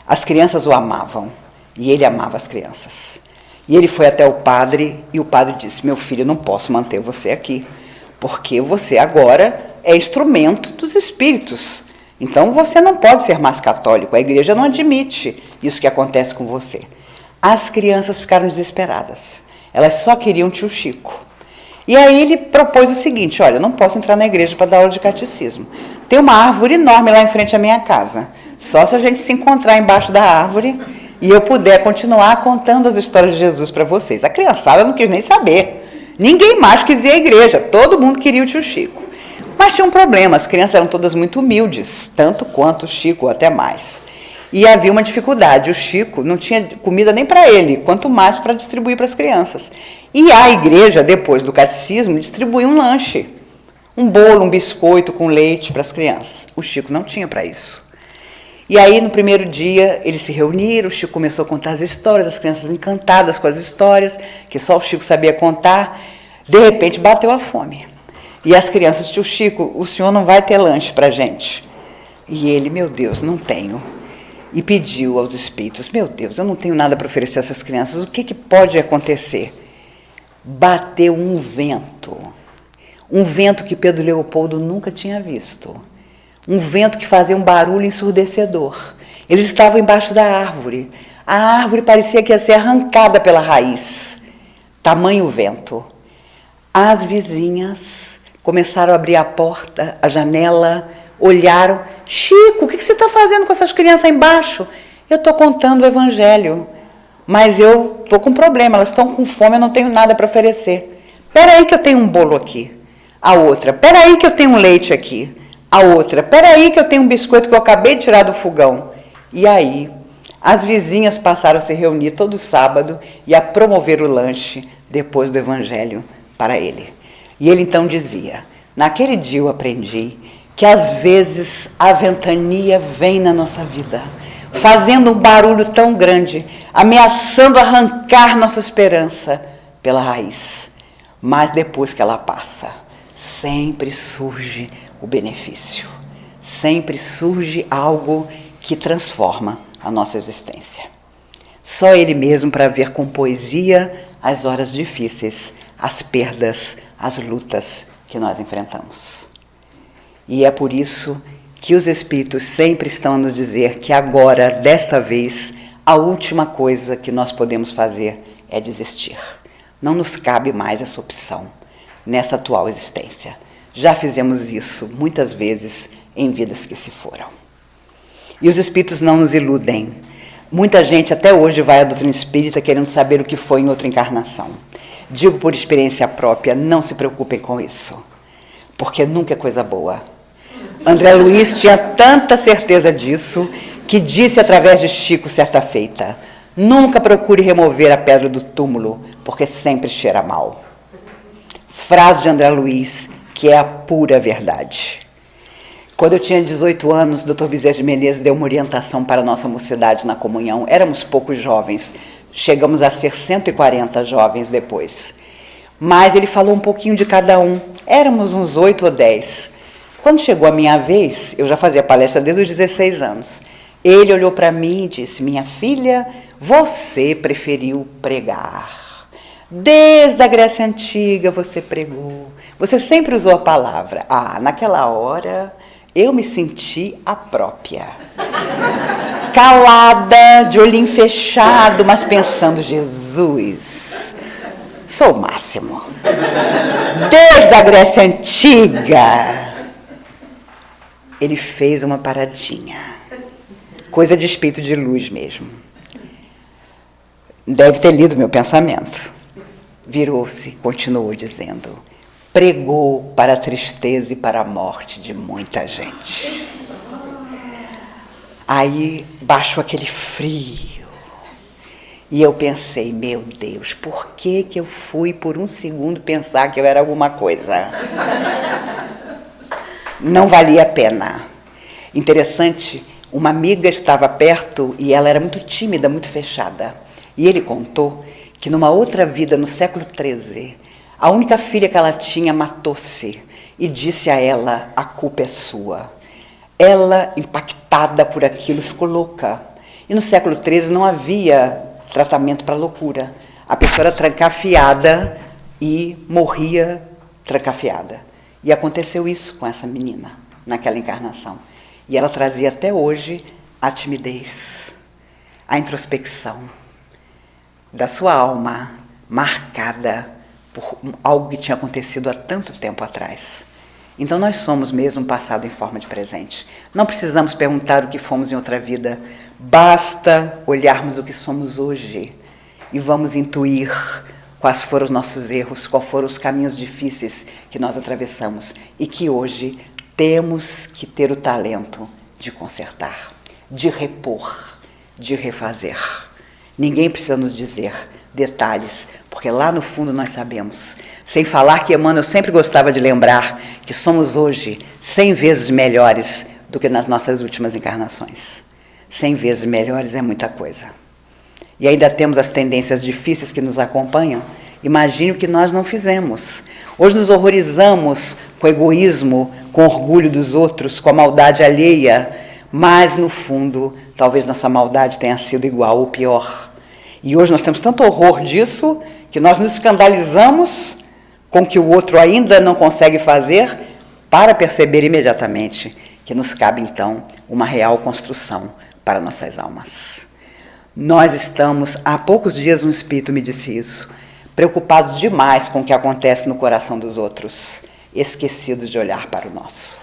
As crianças o amavam, e ele amava as crianças. E ele foi até o padre, e o padre disse, meu filho, não posso manter você aqui, porque você agora é instrumento dos espíritos. Então você não pode ser mais católico, a igreja não admite isso que acontece com você. As crianças ficaram desesperadas, elas só queriam tio Chico. E aí ele propôs o seguinte: olha, eu não posso entrar na igreja para dar aula de catecismo. Tem uma árvore enorme lá em frente à minha casa. Só se a gente se encontrar embaixo da árvore e eu puder continuar contando as histórias de Jesus para vocês. A criançada não quis nem saber. Ninguém mais quis ir à igreja. Todo mundo queria o tio Chico. Mas tinha um problema. As crianças eram todas muito humildes, tanto quanto o Chico, ou até mais. E havia uma dificuldade. O Chico não tinha comida nem para ele, quanto mais para distribuir para as crianças. E a igreja, depois do catecismo, distribuía um lanche. Um bolo, um biscoito com leite para as crianças. O Chico não tinha para isso. E aí, no primeiro dia, eles se reuniram, o Chico começou a contar as histórias, as crianças encantadas com as histórias, que só o Chico sabia contar. De repente, bateu a fome. E as crianças: tio Chico, o senhor não vai ter lanche para a gente? E ele: meu Deus, não tenho. E pediu aos espíritos: meu Deus, eu não tenho nada para oferecer a essas crianças, o que pode acontecer? Bateu um vento que Pedro Leopoldo nunca tinha visto. Um vento que fazia um barulho ensurdecedor. Eles estavam embaixo da árvore. A árvore parecia que ia ser arrancada pela raiz. Tamanho vento. As vizinhas começaram a abrir a porta, a janela, olharam. Chico, o que você está fazendo com essas crianças aí embaixo? Eu estou contando o evangelho, mas eu estou com problema, elas estão com fome, eu não tenho nada para oferecer. Espera aí que eu tenho um bolo aqui. A outra: espera aí que eu tenho um leite aqui. A outra: espera aí que eu tenho um biscoito que eu acabei de tirar do fogão. E aí, as vizinhas passaram a se reunir todo sábado e a promover o lanche depois do evangelho para ele. E ele então dizia: naquele dia eu aprendi que às vezes a ventania vem na nossa vida, fazendo um barulho tão grande, ameaçando arrancar nossa esperança pela raiz. Mas depois que ela passa, sempre surge o benefício. Sempre surge algo que transforma a nossa existência. Só ele mesmo para ver com poesia as horas difíceis, as perdas, as lutas que nós enfrentamos. E é por isso que os espíritos sempre estão a nos dizer que agora, desta vez, a última coisa que nós podemos fazer é desistir. Não nos cabe mais essa opção nessa atual existência. Já fizemos isso muitas vezes em vidas que se foram. E os espíritos não nos iludem. Muita gente até hoje vai à doutrina espírita querendo saber o que foi em outra encarnação. Digo por experiência própria, não se preocupem com isso, porque nunca é coisa boa. André Luiz tinha tanta certeza disso que disse através de Chico certa feita: nunca procure remover a pedra do túmulo, porque sempre cheira mal. Frase de André Luiz, que é a pura verdade. Quando eu tinha 18 anos, o Dr. Bezerra de Menezes deu uma orientação para a nossa mocidade na comunhão. Éramos poucos jovens, chegamos a ser 140 jovens depois. Mas ele falou um pouquinho de cada um, éramos uns 8 ou 10. Quando chegou a minha vez, eu já fazia palestra desde os 16 anos. Ele olhou para mim e disse: minha filha, você preferiu pregar. Desde a Grécia Antiga você pregou. Você sempre usou a palavra. Naquela hora eu me senti a própria. Calada, de olhinho fechado, mas pensando: Jesus, sou o máximo. Desde a Grécia Antiga. Ele fez uma paradinha. Coisa de espírito de luz mesmo. Deve ter lido meu pensamento. Virou-se, continuou dizendo: pregou para a tristeza e para a morte de muita gente. Aí baixou aquele frio. E eu pensei: meu Deus, por que eu fui por um segundo pensar que eu era alguma coisa? Não valia a pena. Interessante, uma amiga estava perto e ela era muito tímida, muito fechada. E ele contou que numa outra vida, no século XIII, a única filha que ela tinha matou-se e disse a ela: a culpa é sua. Ela, impactada por aquilo, ficou louca. E no século XIII não havia tratamento para loucura. A pessoa era trancafiada e morria trancafiada. E aconteceu isso com essa menina, naquela encarnação. E ela trazia até hoje a timidez, a introspecção da sua alma marcada por algo que tinha acontecido há tanto tempo atrás. Então nós somos mesmo um passado em forma de presente. Não precisamos perguntar o que fomos em outra vida, basta olharmos o que somos hoje e vamos intuir quais foram os nossos erros, quais foram os caminhos difíceis que nós atravessamos e que hoje temos que ter o talento de consertar, de repor, de refazer. Ninguém precisa nos dizer detalhes, porque lá no fundo nós sabemos. Sem falar que Emmanuel sempre gostava de lembrar que somos hoje 100 vezes melhores do que nas nossas últimas encarnações. 100 vezes melhores é muita coisa. E ainda temos as tendências difíceis que nos acompanham. Imagine o que nós não fizemos. Hoje nos horrorizamos com o egoísmo, com o orgulho dos outros, com a maldade alheia, mas no fundo, talvez nossa maldade tenha sido igual ou pior. E hoje nós temos tanto horror disso, que nós nos escandalizamos com o que o outro ainda não consegue fazer, para perceber imediatamente que nos cabe então uma real construção para nossas almas. Nós estamos, há poucos dias um espírito me disse isso, preocupados demais com o que acontece no coração dos outros, esquecidos de olhar para o nosso.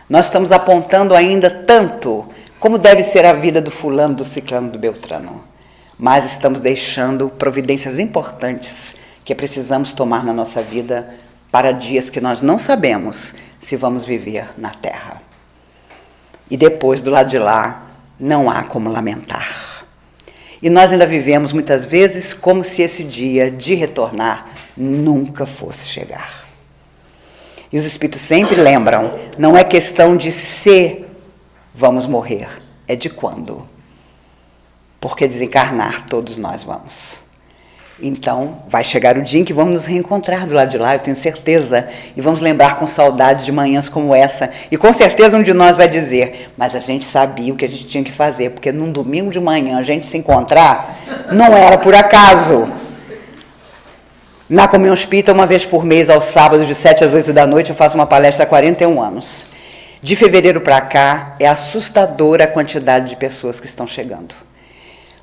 Nós estamos apontando ainda tanto como deve ser a vida do fulano, do ciclano, do beltrano, mas estamos deixando providências importantes que precisamos tomar na nossa vida para dias que nós não sabemos se vamos viver na Terra. E depois, do lado de lá, não há como lamentar. E nós ainda vivemos muitas vezes como se esse dia de retornar nunca fosse chegar. E os espíritos sempre lembram, não é questão de se vamos morrer, é de quando. Porque desencarnar todos nós vamos. Então, vai chegar o dia em que vamos nos reencontrar do lado de lá, eu tenho certeza, e vamos lembrar com saudade de manhãs como essa, e com certeza um de nós vai dizer, mas a gente sabia o que a gente tinha que fazer, porque num domingo de manhã a gente se encontrar, não era por acaso. Na Comunhão Espírita, uma vez por mês, aos sábados, de 7 às 8 da noite, eu faço uma palestra há 41 anos. De fevereiro para cá, é assustadora a quantidade de pessoas que estão chegando.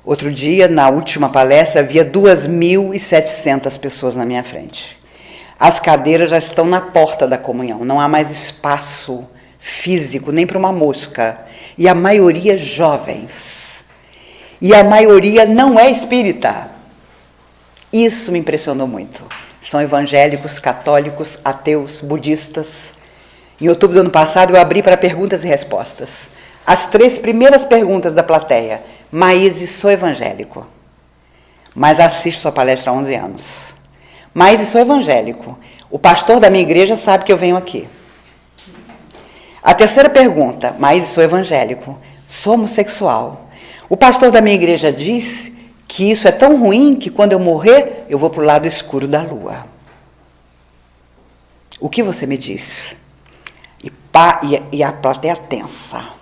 Outro dia, na última palestra, havia 2.700 pessoas na minha frente. As cadeiras já estão na porta da comunhão, não há mais espaço físico, nem para uma mosca. E a maioria jovens. E a maioria não é espírita. Isso me impressionou muito. São evangélicos, católicos, ateus, budistas. Em outubro do ano passado, eu abri para perguntas e respostas. As 3 primeiras perguntas da plateia. Maíse, sou evangélico, mas assisto sua palestra há 11 anos. Maíse, sou evangélico. O pastor da minha igreja sabe que eu venho aqui. A terceira pergunta, Maíse, sou evangélico, sou homossexual. O pastor da minha igreja diz que isso é tão ruim que quando eu morrer, eu vou para o lado escuro da lua. O que você me diz? E a plateia tensa.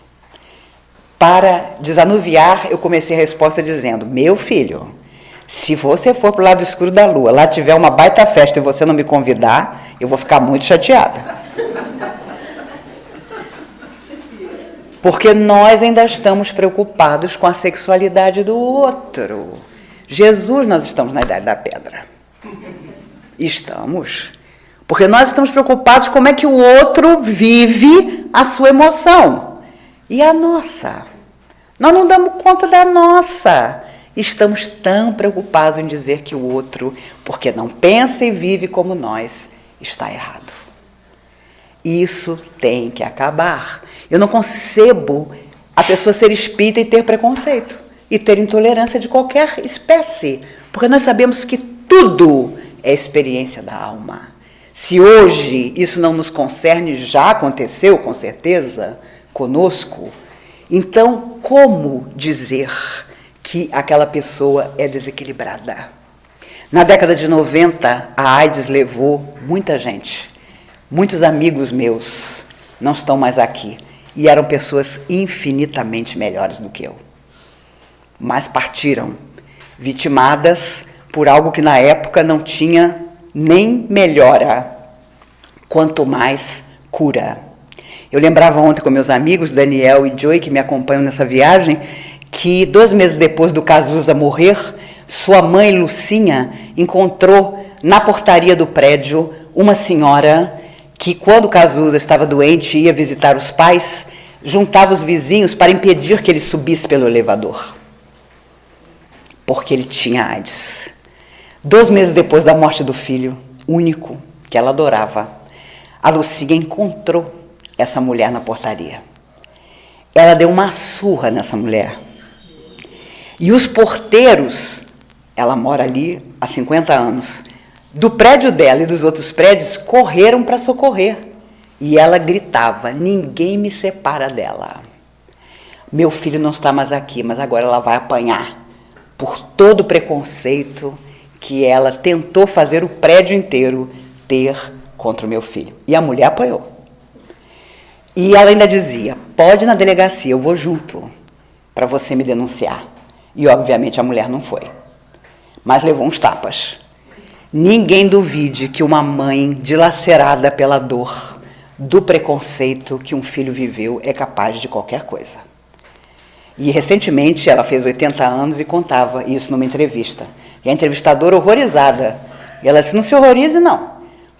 Para desanuviar, eu comecei a resposta dizendo, meu filho, se você for para o lado escuro da lua, lá tiver uma baita festa e você não me convidar, eu vou ficar muito chateada. Porque nós ainda estamos preocupados com a sexualidade do outro. Jesus, nós estamos na idade da pedra. Estamos. Porque nós estamos preocupados como é que o outro vive a sua emoção. E a nossa? Nós não damos conta da nossa. Estamos tão preocupados em dizer que o outro, porque não pensa e vive como nós, está errado. Isso tem que acabar. Eu não concebo a pessoa ser espírita e ter preconceito, e ter intolerância de qualquer espécie, porque nós sabemos que tudo é experiência da alma. Se hoje isso não nos concerne, já aconteceu com certeza, conosco, então como dizer que aquela pessoa é desequilibrada? Na década de 90, a AIDS levou muita gente, muitos amigos meus não estão mais aqui, e eram pessoas infinitamente melhores do que eu, mas partiram, vitimadas por algo que na época não tinha nem melhora, quanto mais cura. Eu lembrava ontem com meus amigos, Daniel e Joey, que me acompanham nessa viagem, que 2 meses depois do Cazuza morrer, sua mãe, Lucinha, encontrou na portaria do prédio uma senhora que, quando o Cazuza estava doente e ia visitar os pais, juntava os vizinhos para impedir que ele subisse pelo elevador, porque ele tinha AIDS. 2 meses depois da morte do filho, único, que ela adorava, a Lucinha encontrou essa mulher na portaria. Ela deu uma surra nessa mulher. E os porteiros, ela mora ali há 50 anos, do prédio dela e dos outros prédios, correram para socorrer. E ela gritava: ninguém me separa dela. Meu filho não está mais aqui, mas agora ela vai apanhar por todo o preconceito que ela tentou fazer o prédio inteiro ter contra o meu filho. E a mulher apanhou. E ela ainda dizia: pode ir na delegacia, eu vou junto para você me denunciar. E obviamente a mulher não foi, mas levou uns tapas. Ninguém duvide que uma mãe dilacerada pela dor do preconceito que um filho viveu é capaz de qualquer coisa. E recentemente ela fez 80 anos e contava isso numa entrevista. E a entrevistadora, horrorizada, e ela disse: não se horrorize não,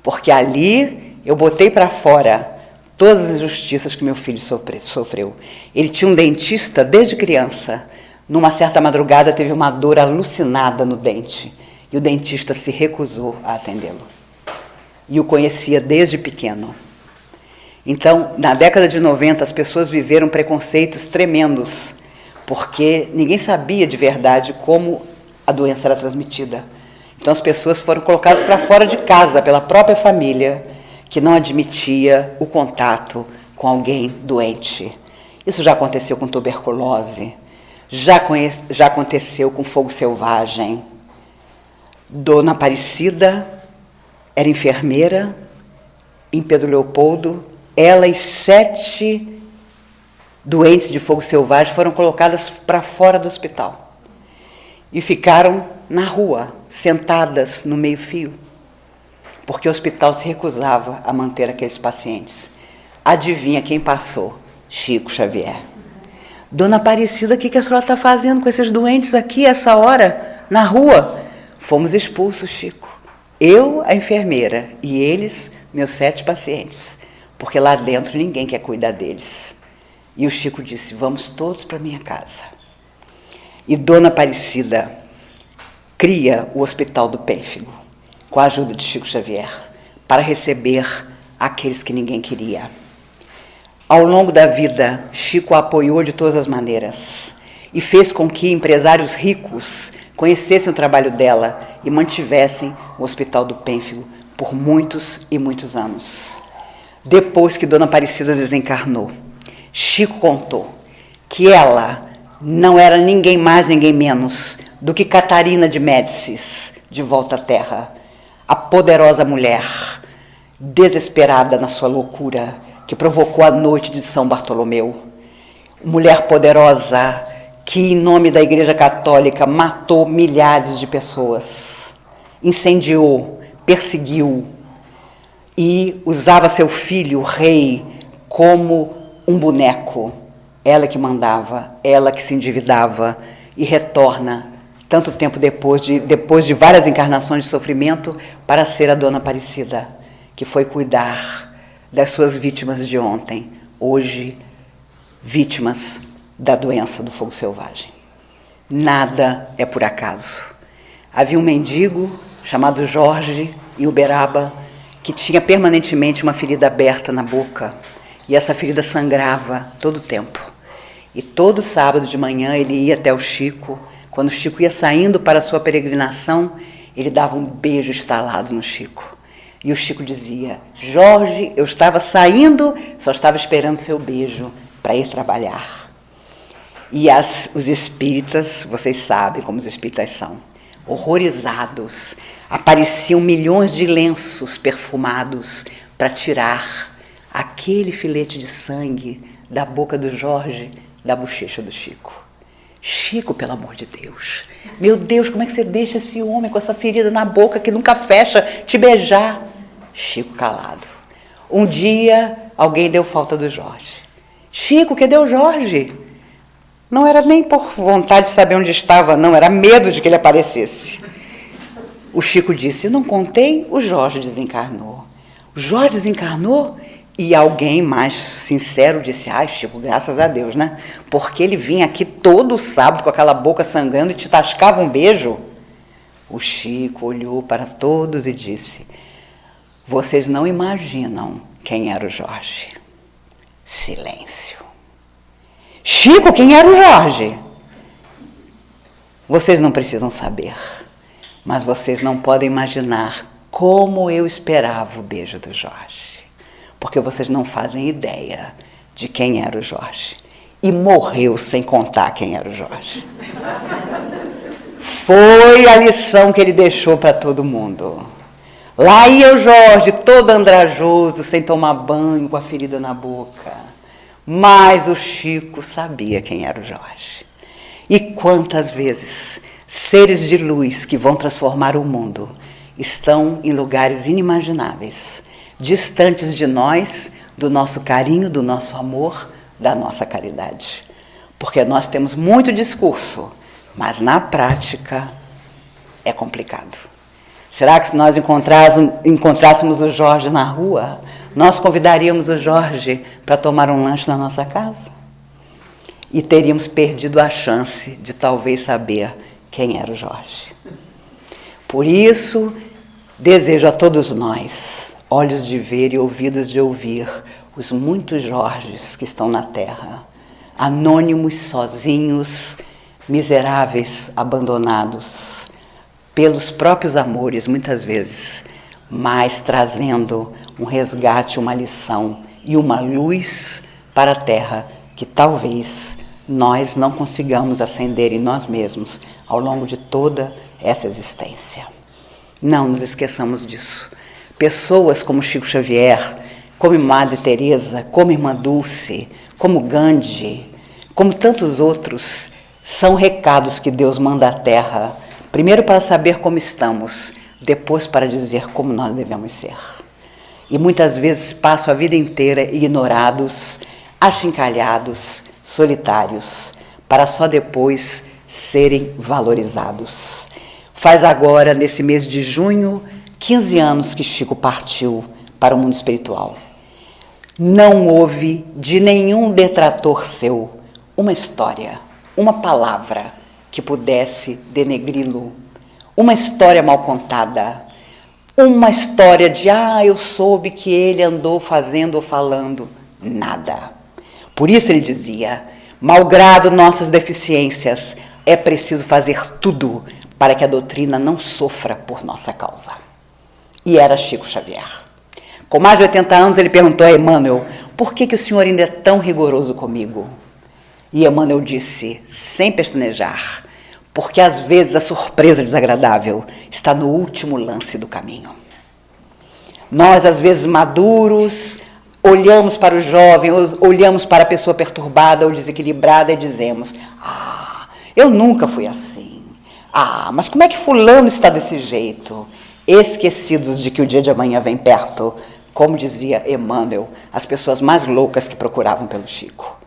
porque ali eu botei para fora todas as injustiças que meu filho sofreu. Ele tinha um dentista desde criança. Numa certa madrugada teve uma dor alucinada no dente e o dentista se recusou a atendê-lo. E o conhecia desde pequeno. Então, na década de 90, as pessoas viveram preconceitos tremendos, porque ninguém sabia de verdade como a doença era transmitida. Então, as pessoas foram colocadas para fora de casa pela própria família, que não admitia o contato com alguém doente. Isso já aconteceu com tuberculose, já aconteceu com fogo selvagem. Dona Aparecida era enfermeira em Pedro Leopoldo. Ela e 7 doentes de fogo selvagem foram colocadas para fora do hospital e ficaram na rua, sentadas no meio-fio, porque o hospital se recusava a manter aqueles pacientes. Adivinha quem passou? Chico Xavier. Dona Aparecida, o que a senhora está fazendo com esses doentes aqui, essa hora, na rua? Fomos expulsos, Chico. Eu, a enfermeira, e eles, meus 7 pacientes, porque lá dentro ninguém quer cuidar deles. E o Chico disse: vamos todos para minha casa. E Dona Aparecida cria o Hospital do Pênfigo, com a ajuda de Chico Xavier, para receber aqueles que ninguém queria. Ao longo da vida, Chico a apoiou de todas as maneiras e fez com que empresários ricos conhecessem o trabalho dela e mantivessem o Hospital do Pênfigo por muitos e muitos anos. Depois que Dona Aparecida desencarnou, Chico contou que ela não era ninguém mais, ninguém menos do que Catarina de Médicis, de volta à Terra, a poderosa mulher, desesperada na sua loucura, que provocou a noite de São Bartolomeu. Mulher poderosa que, em nome da Igreja Católica, matou milhares de pessoas, incendiou, perseguiu e usava seu filho, o rei, como um boneco. Ela que mandava, ela que se endividava e retorna, tanto tempo depois de várias encarnações de sofrimento, para ser a Dona Aparecida, que foi cuidar das suas vítimas de ontem, hoje vítimas da doença do fogo selvagem. Nada é por acaso. Havia um mendigo chamado Jorge em Uberaba que tinha permanentemente uma ferida aberta na boca e essa ferida sangrava todo o tempo. E todo sábado de manhã ele ia até o Chico. Quando o Chico ia saindo para a sua peregrinação, ele dava um beijo estalado no Chico. E o Chico dizia: Jorge, eu estava saindo, só estava esperando seu beijo para ir trabalhar. E os espíritas, vocês sabem como os espíritas são, horrorizados, apareciam milhões de lenços perfumados para tirar aquele filete de sangue da boca do Jorge, da bochecha do Chico. Chico, pelo amor de Deus, meu Deus, como é que você deixa esse homem com essa ferida na boca que nunca fecha te beijar? Chico calado. Um dia alguém deu falta do Jorge. Chico, cadê o Jorge? Não era nem por vontade de saber onde estava, não, era medo de que ele aparecesse. O Chico disse, não contei, o Jorge desencarnou. O Jorge desencarnou? E alguém mais sincero disse, ai, Chico, graças a Deus, né? Porque ele vinha aqui todo sábado com aquela boca sangrando e te tascava um beijo. O Chico olhou para todos e disse, vocês não imaginam quem era o Jorge. Silêncio. Chico, quem era o Jorge? Vocês não precisam saber, mas vocês não podem imaginar como eu esperava o beijo do Jorge, porque vocês não fazem ideia de quem era o Jorge. E morreu sem contar quem era o Jorge. Foi a lição que ele deixou para todo mundo. Lá ia o Jorge, todo andrajoso, sem tomar banho, com a ferida na boca. Mas o Chico sabia quem era o Jorge. E quantas vezes seres de luz que vão transformar o mundo estão em lugares inimagináveis, distantes de nós, do nosso carinho, do nosso amor, da nossa caridade. Porque nós temos muito discurso, mas na prática é complicado. Será que se nós encontrássemos o Jorge na rua, nós convidaríamos o Jorge para tomar um lanche na nossa casa? E teríamos perdido a chance de talvez saber quem era o Jorge. Por isso, desejo a todos nós, olhos de ver e ouvidos de ouvir, os muitos Jorges que estão na Terra, anônimos, sozinhos, miseráveis, abandonados, pelos próprios amores, muitas vezes, mas trazendo um resgate, uma lição e uma luz para a Terra que talvez nós não consigamos acender em nós mesmos ao longo de toda essa existência. Não nos esqueçamos disso. Pessoas como Chico Xavier, como Madre Teresa, como Irmã Dulce, como Gandhi, como tantos outros, são recados que Deus manda à Terra, primeiro para saber como estamos, depois para dizer como nós devemos ser. E muitas vezes passam a vida inteira ignorados, achincalhados, solitários, para só depois serem valorizados. Faz agora, nesse mês de junho, 15 anos que Chico partiu para o mundo espiritual. Não houve de nenhum detrator seu uma história, uma palavra que pudesse denegri-lo, uma história mal contada, uma história de, eu soube que ele andou fazendo ou falando, nada. Por isso ele dizia, malgrado nossas deficiências, é preciso fazer tudo para que a doutrina não sofra por nossa causa. E era Chico Xavier. Com mais de 80 anos, ele perguntou a Emmanuel, por que o senhor ainda é tão rigoroso comigo? E Emmanuel disse, sem pestanejar, porque às vezes a surpresa desagradável está no último lance do caminho. Nós, às vezes maduros, olhamos para o jovem, olhamos para a pessoa perturbada ou desequilibrada e dizemos, eu nunca fui assim. Mas como é que fulano está desse jeito? Esquecidos de que o dia de amanhã vem perto, como dizia Emmanuel, as pessoas mais loucas que procuravam pelo Chico.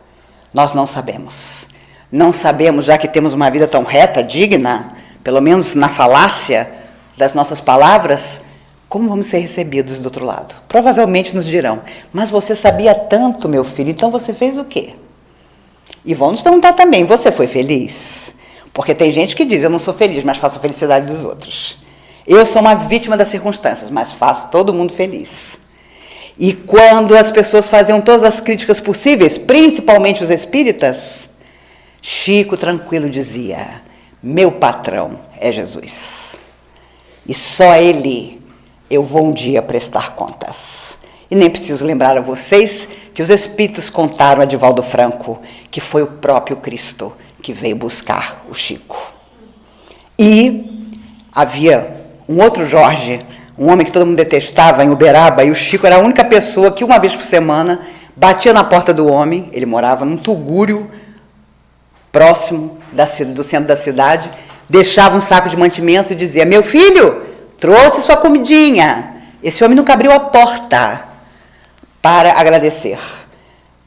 Nós não sabemos. Não sabemos, já que temos uma vida tão reta, digna, pelo menos na falácia das nossas palavras, como vamos ser recebidos do outro lado? Provavelmente nos dirão, mas você sabia tanto, meu filho, então você fez o quê? E vão nos perguntar também, você foi feliz? Porque tem gente que diz, eu não sou feliz, mas faço a felicidade dos outros. Eu sou uma vítima das circunstâncias, mas faço todo mundo feliz. E quando as pessoas faziam todas as críticas possíveis, principalmente os espíritas, Chico tranquilo dizia, meu patrão é Jesus. E só ele eu vou um dia prestar contas. E nem preciso lembrar a vocês que os espíritos contaram a Divaldo Franco, que foi o próprio Cristo que veio buscar o Chico. E havia um outro Jorge, um homem que todo mundo detestava, em Uberaba, e o Chico era a única pessoa que uma vez por semana batia na porta do homem, ele morava num tugúrio próximo do centro da cidade, deixava um saco de mantimentos e dizia, meu filho, trouxe sua comidinha. Esse homem nunca abriu a porta para agradecer.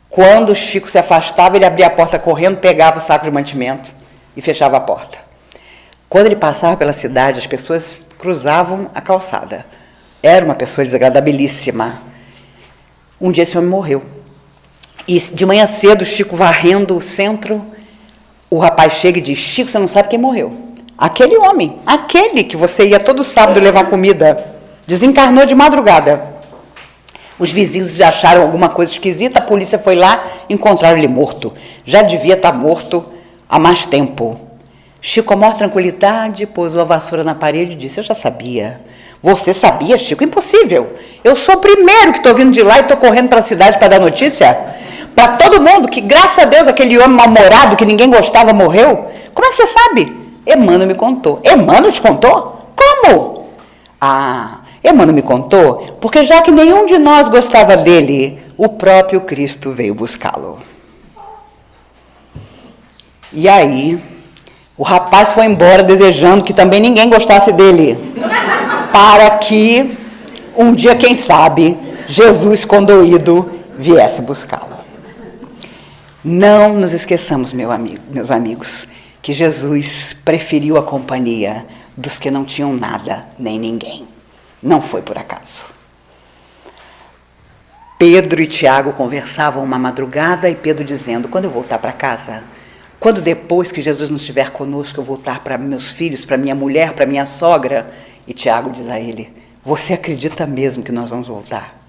Quando o Chico se afastava, ele abria a porta correndo, pegava o saco de mantimento e fechava a porta. Quando ele passava pela cidade, as pessoas cruzavam a calçada. Era uma pessoa desagradabilíssima. Um dia esse homem morreu. E de manhã cedo, o Chico varrendo o centro, o rapaz chega e diz: Chico, você não sabe quem morreu? Aquele homem, aquele que você ia todo sábado levar comida, desencarnou de madrugada. Os vizinhos já acharam alguma coisa esquisita, a polícia foi lá, encontraram ele morto. Já devia estar morto há mais tempo. Chico, com a maior tranquilidade, pôs a vassoura na parede e disse: eu já sabia. Você sabia, Chico? Impossível. Eu sou o primeiro que estou vindo de lá e estou correndo para a cidade para dar notícia. Para todo mundo, que graças a Deus aquele homem mal-humorado que ninguém gostava morreu. Como é que você sabe? Emmanuel me contou. Emmanuel te contou? Como? Emmanuel me contou porque já que nenhum de nós gostava dele, o próprio Cristo veio buscá-lo. E aí, o rapaz foi embora desejando que também ninguém gostasse dele, para que um dia, quem sabe, Jesus condoído viesse buscá-lo. Não nos esqueçamos, meus amigos, que Jesus preferiu a companhia dos que não tinham nada nem ninguém. Não foi por acaso. Pedro e Tiago conversavam uma madrugada e Pedro dizendo: quando eu voltar para casa, quando depois que Jesus não estiver conosco eu voltar para meus filhos, para minha mulher, para minha sogra? E Tiago diz a ele: você acredita mesmo que nós vamos voltar?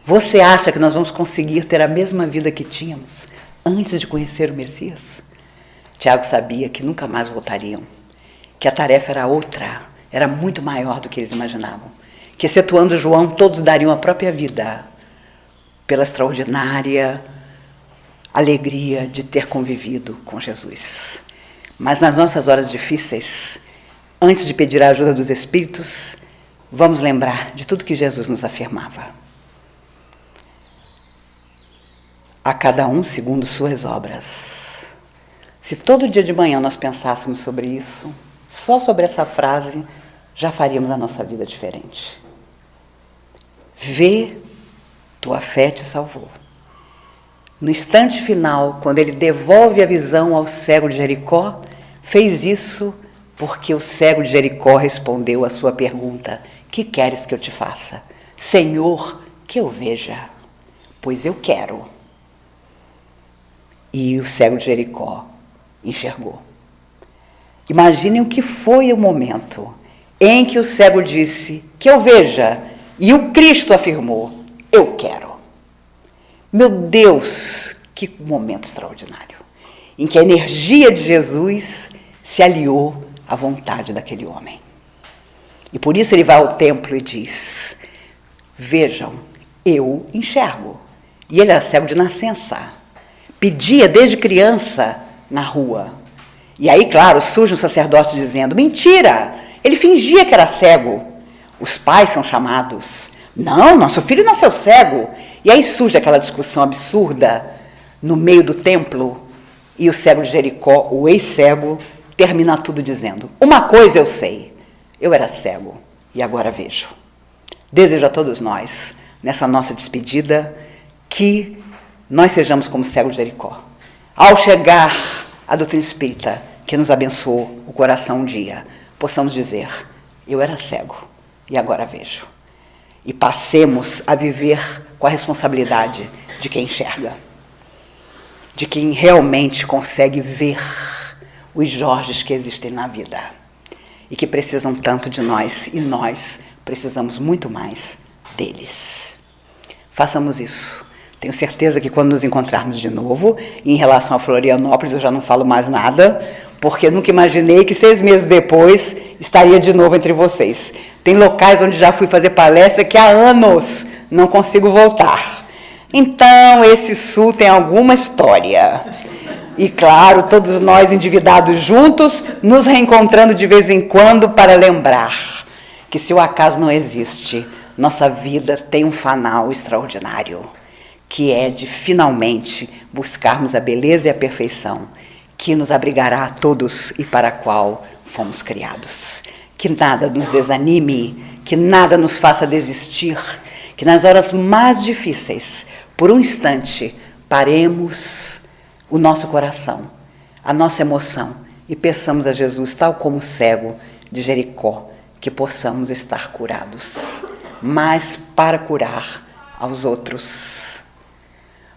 Você acha que nós vamos conseguir ter a mesma vida que tínhamos antes de conhecer o Messias? Tiago sabia que nunca mais voltariam, que a tarefa era outra, era muito maior do que eles imaginavam, que excetuando João, todos dariam a própria vida pela extraordinária alegria de ter convivido com Jesus. Mas nas nossas horas difíceis, antes de pedir a ajuda dos Espíritos, vamos lembrar de tudo que Jesus nos afirmava. A cada um segundo suas obras. Se todo dia de manhã nós pensássemos sobre isso, só sobre essa frase, já faríamos a nossa vida diferente. Vê, tua fé te salvou. No instante final, quando ele devolve a visão ao cego de Jericó, fez isso porque o cego de Jericó respondeu à sua pergunta: que queres que eu te faça? Senhor, que eu veja, pois eu quero. E o cego de Jericó enxergou. Imaginem o que foi o momento em que o cego disse: que eu veja, e o Cristo afirmou: eu quero. Meu Deus, que momento extraordinário, em que a energia de Jesus se aliou à vontade daquele homem. E por isso ele vai ao templo e diz: vejam, eu enxergo. E ele era cego de nascença, pedia desde criança na rua. E aí, claro, surge um sacerdote dizendo: mentira, ele fingia que era cego. Os pais são chamados: não, nosso filho nasceu cego. E aí surge aquela discussão absurda no meio do templo, e o cego de Jericó, o ex-cego, termina tudo dizendo: uma coisa eu sei, eu era cego e agora vejo. Desejo a todos nós, nessa nossa despedida, que nós sejamos como o cego de Jericó. Ao chegar a doutrina espírita, que nos abençoou o coração um dia, possamos dizer: eu era cego e agora vejo. E passemos a viver com a responsabilidade de quem enxerga, de quem realmente consegue ver os Jorges que existem na vida e que precisam tanto de nós, e nós precisamos muito mais deles. Façamos isso. Tenho certeza que quando nos encontrarmos de novo, em relação a Florianópolis, eu já não falo mais nada, porque nunca imaginei que 6 meses depois estaria de novo entre vocês. Tem locais onde já fui fazer palestra que há anos não consigo voltar. Então, esse sul tem alguma história. E, claro, todos nós endividados juntos, nos reencontrando de vez em quando para lembrar que, se o acaso não existe, nossa vida tem um fanal extraordinário, que é de finalmente buscarmos a beleza e a perfeição que nos abrigará a todos e para a qual fomos criados. Que nada nos desanime, que nada nos faça desistir, que nas horas mais difíceis, por um instante, paremos o nosso coração, a nossa emoção e peçamos a Jesus, tal como o cego de Jericó, que possamos estar curados, mas para curar aos outros.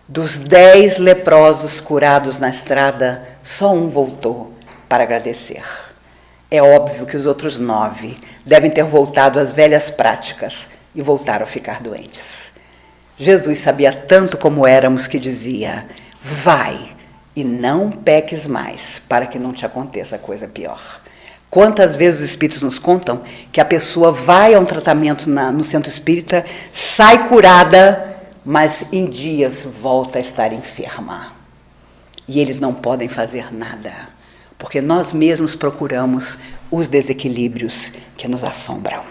Dos 10 leprosos curados na estrada, só um voltou para agradecer. É óbvio que os outros 9 devem ter voltado às velhas práticas e voltaram a ficar doentes. Jesus sabia tanto como éramos que dizia: vai e não peques mais, para que não te aconteça coisa pior. Quantas vezes os espíritos nos contam que a pessoa vai a um tratamento no centro espírita, sai curada, mas em dias volta a estar enferma. E eles não podem fazer nada, porque nós mesmos procuramos os desequilíbrios que nos assombram.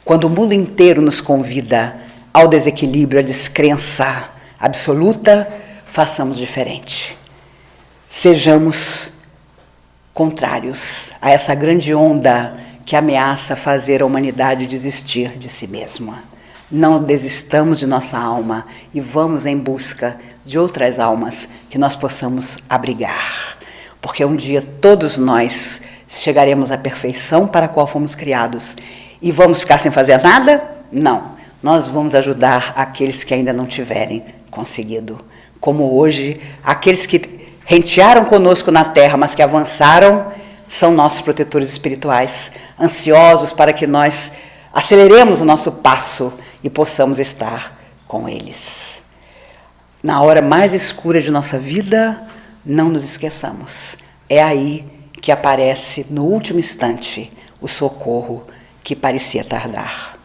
Quando o mundo inteiro nos convida ao desequilíbrio, à descrença absoluta, façamos diferente. Sejamos contrários a essa grande onda que ameaça fazer a humanidade desistir de si mesma. Não desistamos de nossa alma e vamos em busca de outras almas que nós possamos abrigar. Porque um dia todos nós chegaremos à perfeição para a qual fomos criados. E vamos ficar sem fazer nada? Não. Nós vamos ajudar aqueles que ainda não tiverem conseguido. Como hoje, aqueles que rentearam conosco na terra, mas que avançaram, são nossos protetores espirituais, ansiosos para que nós aceleremos o nosso passo e possamos estar com eles. Na hora mais escura de nossa vida, não nos esqueçamos. É aí que aparece, no último instante, o socorro que parecia tardar.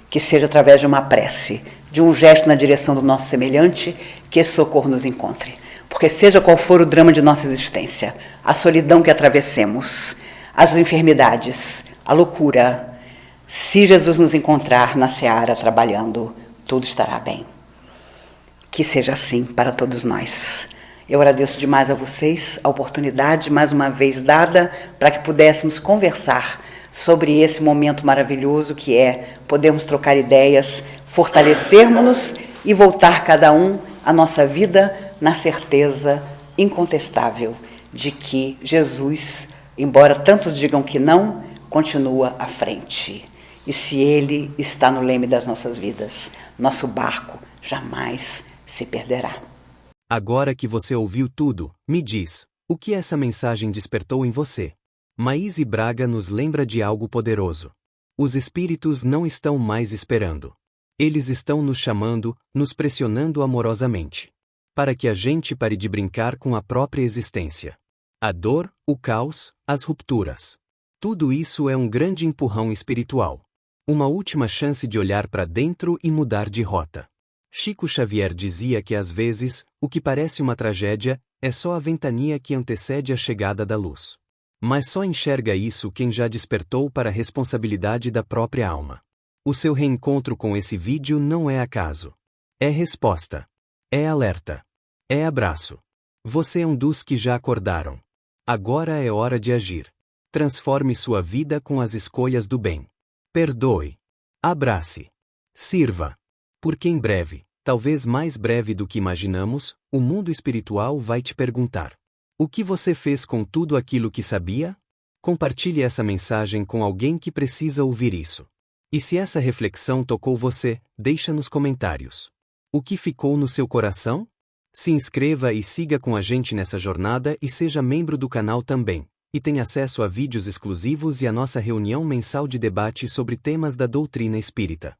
Que seja através de uma prece, de um gesto na direção do nosso semelhante, que esse socorro nos encontre. Porque seja qual for o drama de nossa existência, a solidão que atravessemos, as enfermidades, a loucura, se Jesus nos encontrar na seara trabalhando, tudo estará bem. Que seja assim para todos nós. Eu agradeço demais a vocês a oportunidade, mais uma vez dada, para que pudéssemos conversar sobre esse momento maravilhoso que é podermos trocar ideias, fortalecermos-nos e voltar cada um à nossa vida na certeza incontestável de que Jesus, embora tantos digam que não, continua à frente. E se Ele está no leme das nossas vidas, nosso barco jamais se perderá. Agora que você ouviu tudo, me diz, o que essa mensagem despertou em você? Maíse Braga nos lembra de algo poderoso. Os espíritos não estão mais esperando. Eles estão nos chamando, nos pressionando amorosamente. Para que a gente pare de brincar com a própria existência. A dor, o caos, as rupturas. Tudo isso é um grande empurrão espiritual. Uma última chance de olhar para dentro e mudar de rota. Chico Xavier dizia que às vezes, o que parece uma tragédia, é só a ventania que antecede a chegada da luz. Mas só enxerga isso quem já despertou para a responsabilidade da própria alma. O seu reencontro com esse vídeo não é acaso. É resposta. É alerta. É abraço. Você é um dos que já acordaram. Agora é hora de agir. Transforme sua vida com as escolhas do bem. Perdoe. Abrace. Sirva. Porque em breve, talvez mais breve do que imaginamos, o mundo espiritual vai te perguntar: o que você fez com tudo aquilo que sabia? Compartilhe essa mensagem com alguém que precisa ouvir isso. E se essa reflexão tocou você, deixa nos comentários. O que ficou no seu coração? Se inscreva e siga com a gente nessa jornada e seja membro do canal também. E tenha acesso a vídeos exclusivos e a nossa reunião mensal de debate sobre temas da doutrina espírita.